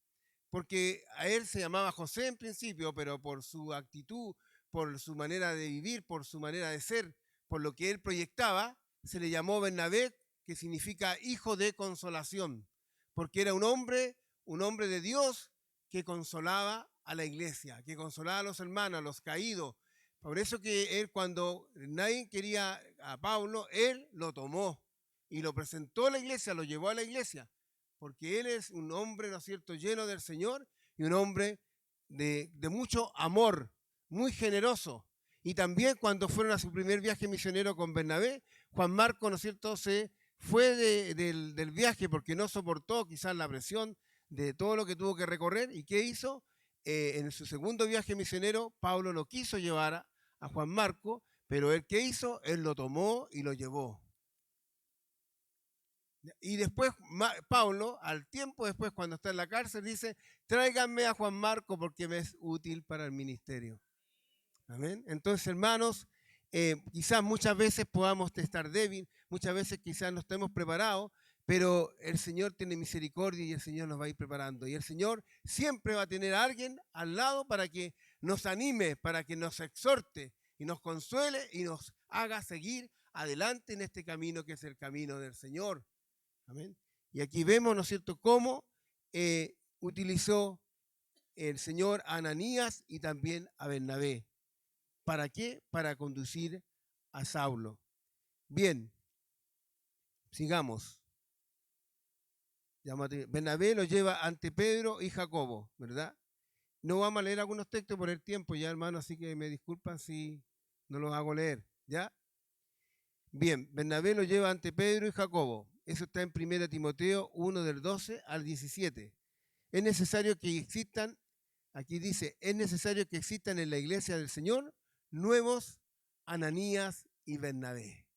Porque a él se llamaba José en principio, pero por su actitud, por su manera de vivir, por su manera de ser, por lo que él proyectaba, se le llamó Bernabé, que significa hijo de consolación, porque era un hombre de Dios que consolaba a la iglesia, que consolaba a los hermanos, a los caídos. Por eso que él, cuando nadie quería a Pablo, él lo tomó y lo presentó a la iglesia, lo llevó a la iglesia, porque él es un hombre, ¿no es cierto?, lleno del Señor y un hombre de mucho amor, muy generoso. Y también cuando fueron a su primer viaje misionero con Bernabé, Juan Marcos, ¿no es cierto?, se fue del viaje porque no soportó quizás la presión de todo lo que tuvo que recorrer. ¿Y qué hizo? En su segundo viaje misionero, Pablo lo quiso llevar a Juan Marcos, pero él, ¿qué hizo? Él lo tomó y lo llevó. Y después Pablo, al tiempo después, cuando está en la cárcel, dice, tráiganme a Juan Marcos porque me es útil para el ministerio. Amén. Entonces, hermanos, quizás muchas veces podamos estar débiles, muchas veces quizás no estemos preparados, pero el Señor tiene misericordia y el Señor nos va a ir preparando. Y el Señor siempre va a tener a alguien al lado para que nos anime, para que nos exhorte y nos consuele y nos haga seguir adelante en este camino que es el camino del Señor. Amén. Y aquí vemos, ¿no es cierto?, cómo utilizó el Señor a Ananías y también a Bernabé. ¿Para qué? Para conducir a Saulo. Bien, sigamos. Bernabé lo lleva ante Pedro y Jacobo, ¿verdad? No vamos a leer algunos textos por el tiempo ya, hermano, así que me disculpan si no los hago leer, ¿ya? Bien, Bernabé lo lleva ante Pedro y Jacobo. Eso está en 1 Timoteo 1 del 12 al 17. Es necesario que existan, aquí dice, es necesario que existan en la iglesia del Señor nuevos Ananías y Bernabé.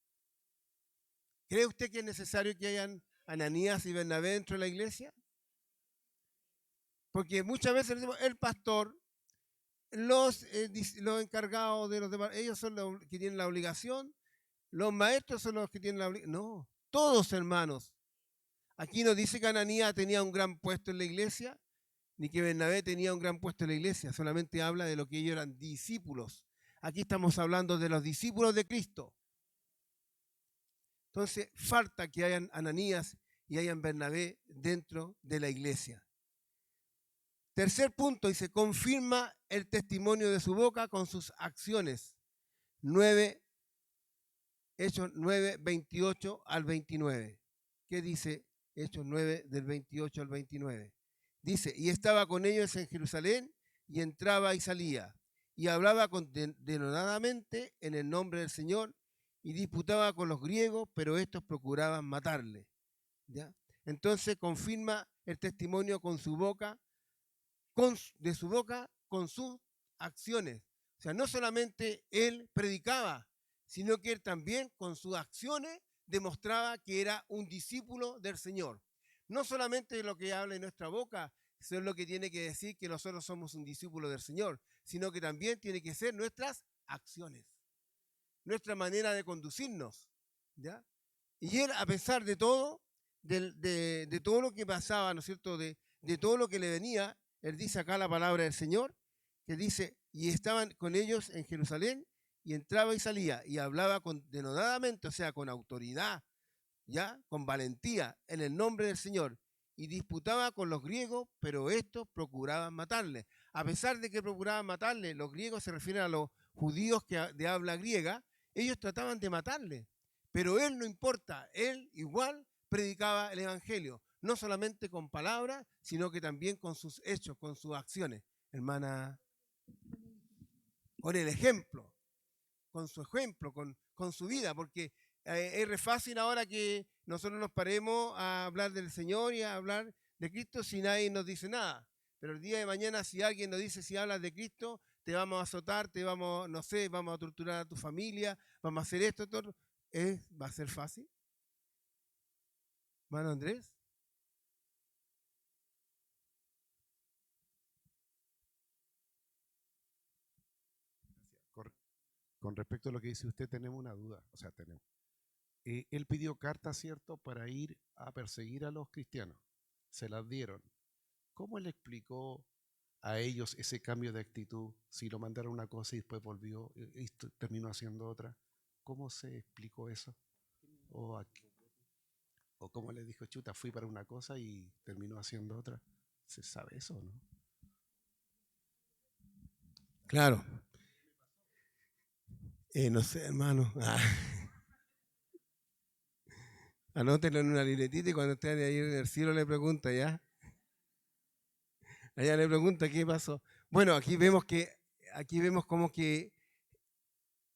¿Cree usted que es necesario que hayan Ananías y Bernabé dentro de la iglesia? Porque muchas veces decimos, el pastor, los encargados de los demás, ellos son los que tienen la obligación, los maestros son los que tienen la obligación. No, todos, hermanos. Aquí no dice que Ananías tenía un gran puesto en la iglesia, ni que Bernabé tenía un gran puesto en la iglesia, solamente habla de lo que ellos eran discípulos. Aquí estamos hablando de los discípulos de Cristo. Entonces, falta que hayan Ananías y hayan Bernabé dentro de la iglesia. Tercer punto, dice, confirma el testimonio de su boca con sus acciones. Hechos 9, 28 al 29. ¿Qué dice Hechos 9, del 28 al 29? Dice, y estaba con ellos en Jerusalén, y entraba y salía, y hablaba denodadamente en el nombre del Señor, y disputaba con los griegos, pero estos procuraban matarle. ¿Ya? entonces confirma el testimonio con su boca, de su boca, con sus acciones. O sea, no solamente él predicaba, sino que él también con sus acciones demostraba que era un discípulo del Señor. No solamente lo que habla en nuestra boca, eso es lo que tiene que decir que nosotros somos un discípulo del Señor, sino que también tiene que ser nuestras acciones, nuestra manera de conducirnos, ¿ya? Y él, a pesar de todo, de todo lo que pasaba, ¿no es cierto?, de todo lo que le venía, él dice acá la palabra del Señor, que dice, y estaban con ellos en Jerusalén, y entraba y salía, y hablaba denodadamente, o sea, con autoridad, ¿ya?, con valentía, en el nombre del Señor, y disputaba con los griegos, pero estos procuraban matarle. A pesar de que procuraban matarle, los griegos se refieren a los judíos de habla griega, ellos trataban de matarle, pero él no importa, él igual predicaba el evangelio, no solamente con palabras, sino que también con sus hechos, con sus acciones, hermana, con el ejemplo, con su ejemplo, con su vida, porque es re fácil ahora que nosotros nos paremos a hablar del Señor y a hablar de Cristo si nadie nos dice nada. Pero el día de mañana, si alguien nos dice, si hablas de Cristo, te vamos a azotar, te vamos, no sé, vamos a torturar a tu familia, vamos a hacer esto, todo, ¿va a ser fácil? ¿Hermano Andrés? Con respecto a lo que dice usted, tenemos una duda. O sea, tenemos. Él pidió cartas, ¿cierto?, para ir a perseguir a los cristianos. Se las dieron. ¿Cómo le explicó a ellos ese cambio de actitud? Si lo mandaron una cosa y después volvió y terminó haciendo otra. ¿Cómo se explicó eso? ¿O cómo le dijo, chuta, fui para una cosa y terminó haciendo otra? ¿Se sabe eso o no? Claro. No sé, hermano. Anótenlo en una libretita y cuando estén ahí en el cielo le pregunta, ¿ya? Allá le pregunta qué pasó. Bueno, aquí vemos como que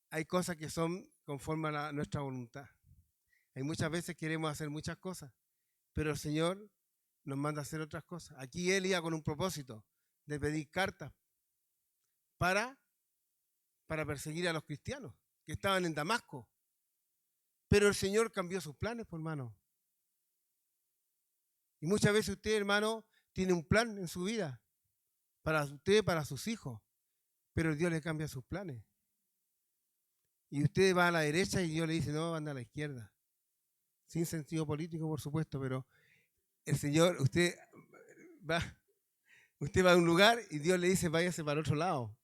hay cosas que son conforme a nuestra voluntad. Hay muchas veces queremos hacer muchas cosas, pero el Señor nos manda a hacer otras cosas. Aquí él iba con un propósito de pedir cartas para perseguir a los cristianos que estaban en Damasco. Pero el Señor cambió sus planes, por hermano. Y muchas veces usted, hermano, tiene un plan en su vida, para usted, para sus hijos, pero Dios le cambia sus planes. Y usted va a la derecha y Dios le dice, no, anda a la izquierda. Sin sentido político, por supuesto, pero el Señor, usted va a un lugar y Dios le dice, váyase para el otro lado.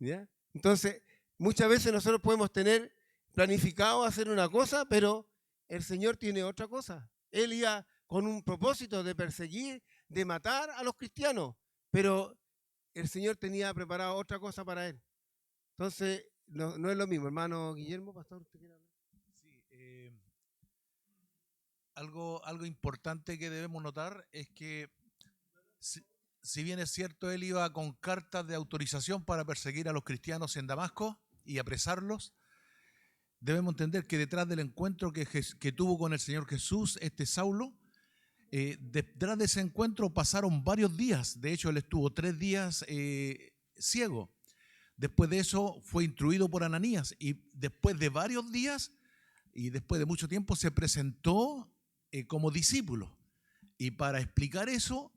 ¿Ya? Entonces, muchas veces nosotros podemos tener planificado hacer una cosa, pero el Señor tiene otra cosa. Él iba con un propósito de perseguir, de matar a los cristianos, pero el Señor tenía preparado otra cosa para él. Entonces, no es lo mismo. Hermano Guillermo, pastor, ¿usted quiere hablar? Sí, algo importante que debemos notar es que si bien es cierto, él iba con cartas de autorización para perseguir a los cristianos en Damasco y apresarlos, debemos entender que detrás del encuentro que tuvo con el Señor Jesús, Saulo, detrás de ese encuentro pasaron varios días. De hecho, él estuvo 3 días ciego. Después de eso fue instruido por Ananías y después de varios días y después de mucho tiempo se presentó como discípulo. Y para explicar eso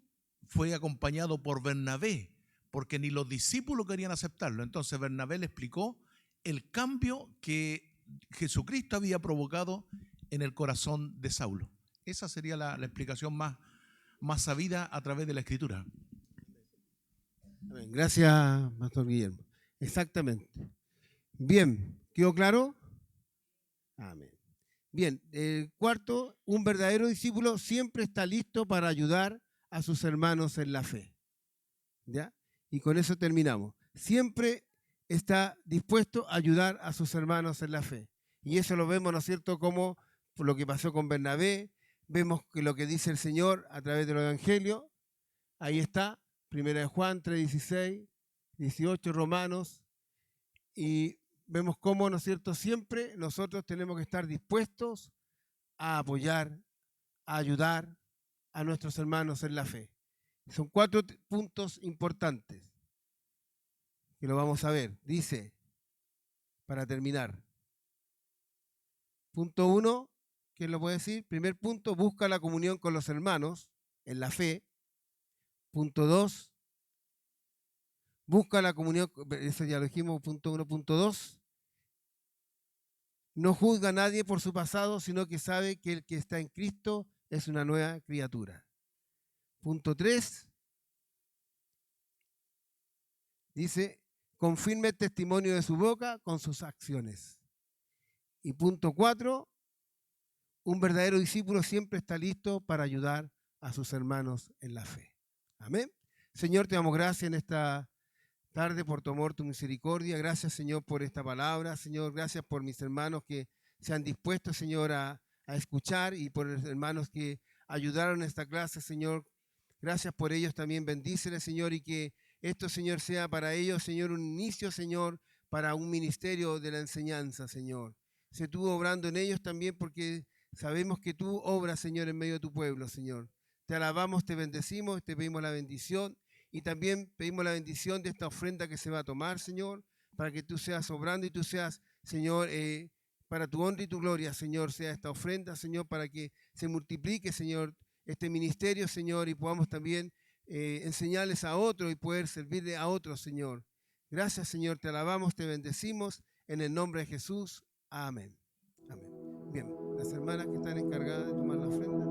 fue acompañado por Bernabé, porque ni los discípulos querían aceptarlo. Entonces Bernabé le explicó el cambio que Jesucristo había provocado en el corazón de Saulo. Esa sería la explicación más sabida a través de la Escritura. Gracias, pastor Guillermo. Exactamente. Bien, ¿quedó claro? Amén. Bien, cuarto, un verdadero discípulo siempre está listo para ayudar a sus hermanos en la fe. ¿Ya? Y con eso terminamos. Siempre está dispuesto a ayudar a sus hermanos en la fe. Y eso lo vemos, ¿no es cierto?, como lo que pasó con Bernabé. Vemos que lo que dice el Señor a través del Evangelio. Ahí está, 1 Juan 3:16, 18, Romanos. Y vemos cómo, ¿no es cierto?, siempre nosotros tenemos que estar dispuestos a apoyar, a ayudar a nuestros hermanos en la fe. Son 4 puntos importantes que lo vamos a ver. Dice, para terminar, punto 1, ¿quién lo puede decir? Primer punto, busca la comunión con los hermanos en la fe. Punto 2, busca la comunión, eso ya lo dijimos, punto 1. Punto 2, no juzga a nadie por su pasado, sino que sabe que el que está en Cristo es una nueva criatura. Punto 3, dice, confirme el testimonio de su boca con sus acciones. Y punto 4, un verdadero discípulo siempre está listo para ayudar a sus hermanos en la fe. Amén. Señor, te damos gracias en esta tarde por tu amor, tu misericordia. Gracias, Señor, por esta palabra. Señor, gracias por mis hermanos que se han dispuesto, Señor, a escuchar, y por los hermanos que ayudaron en esta clase, Señor. Gracias por ellos también. Bendíceles, Señor, y que esto, Señor, sea para ellos, Señor, un inicio, Señor, para un ministerio de la enseñanza, Señor. Se tú obrando en ellos también, porque sabemos que tú obras, Señor, en medio de tu pueblo, Señor. Te alabamos, te bendecimos, te pedimos la bendición, y también pedimos la bendición de esta ofrenda que se va a tomar, Señor, para que tú seas obrando y tú seas, Señor, para tu honra y tu gloria, Señor, sea esta ofrenda, Señor, para que se multiplique, Señor, este ministerio, Señor, y podamos también enseñarles a otros y poder servirle a otros, Señor. Gracias, Señor, te alabamos, te bendecimos, en el nombre de Jesús. Amén. Amén. Bien, las hermanas que están encargadas de tomar la ofrenda.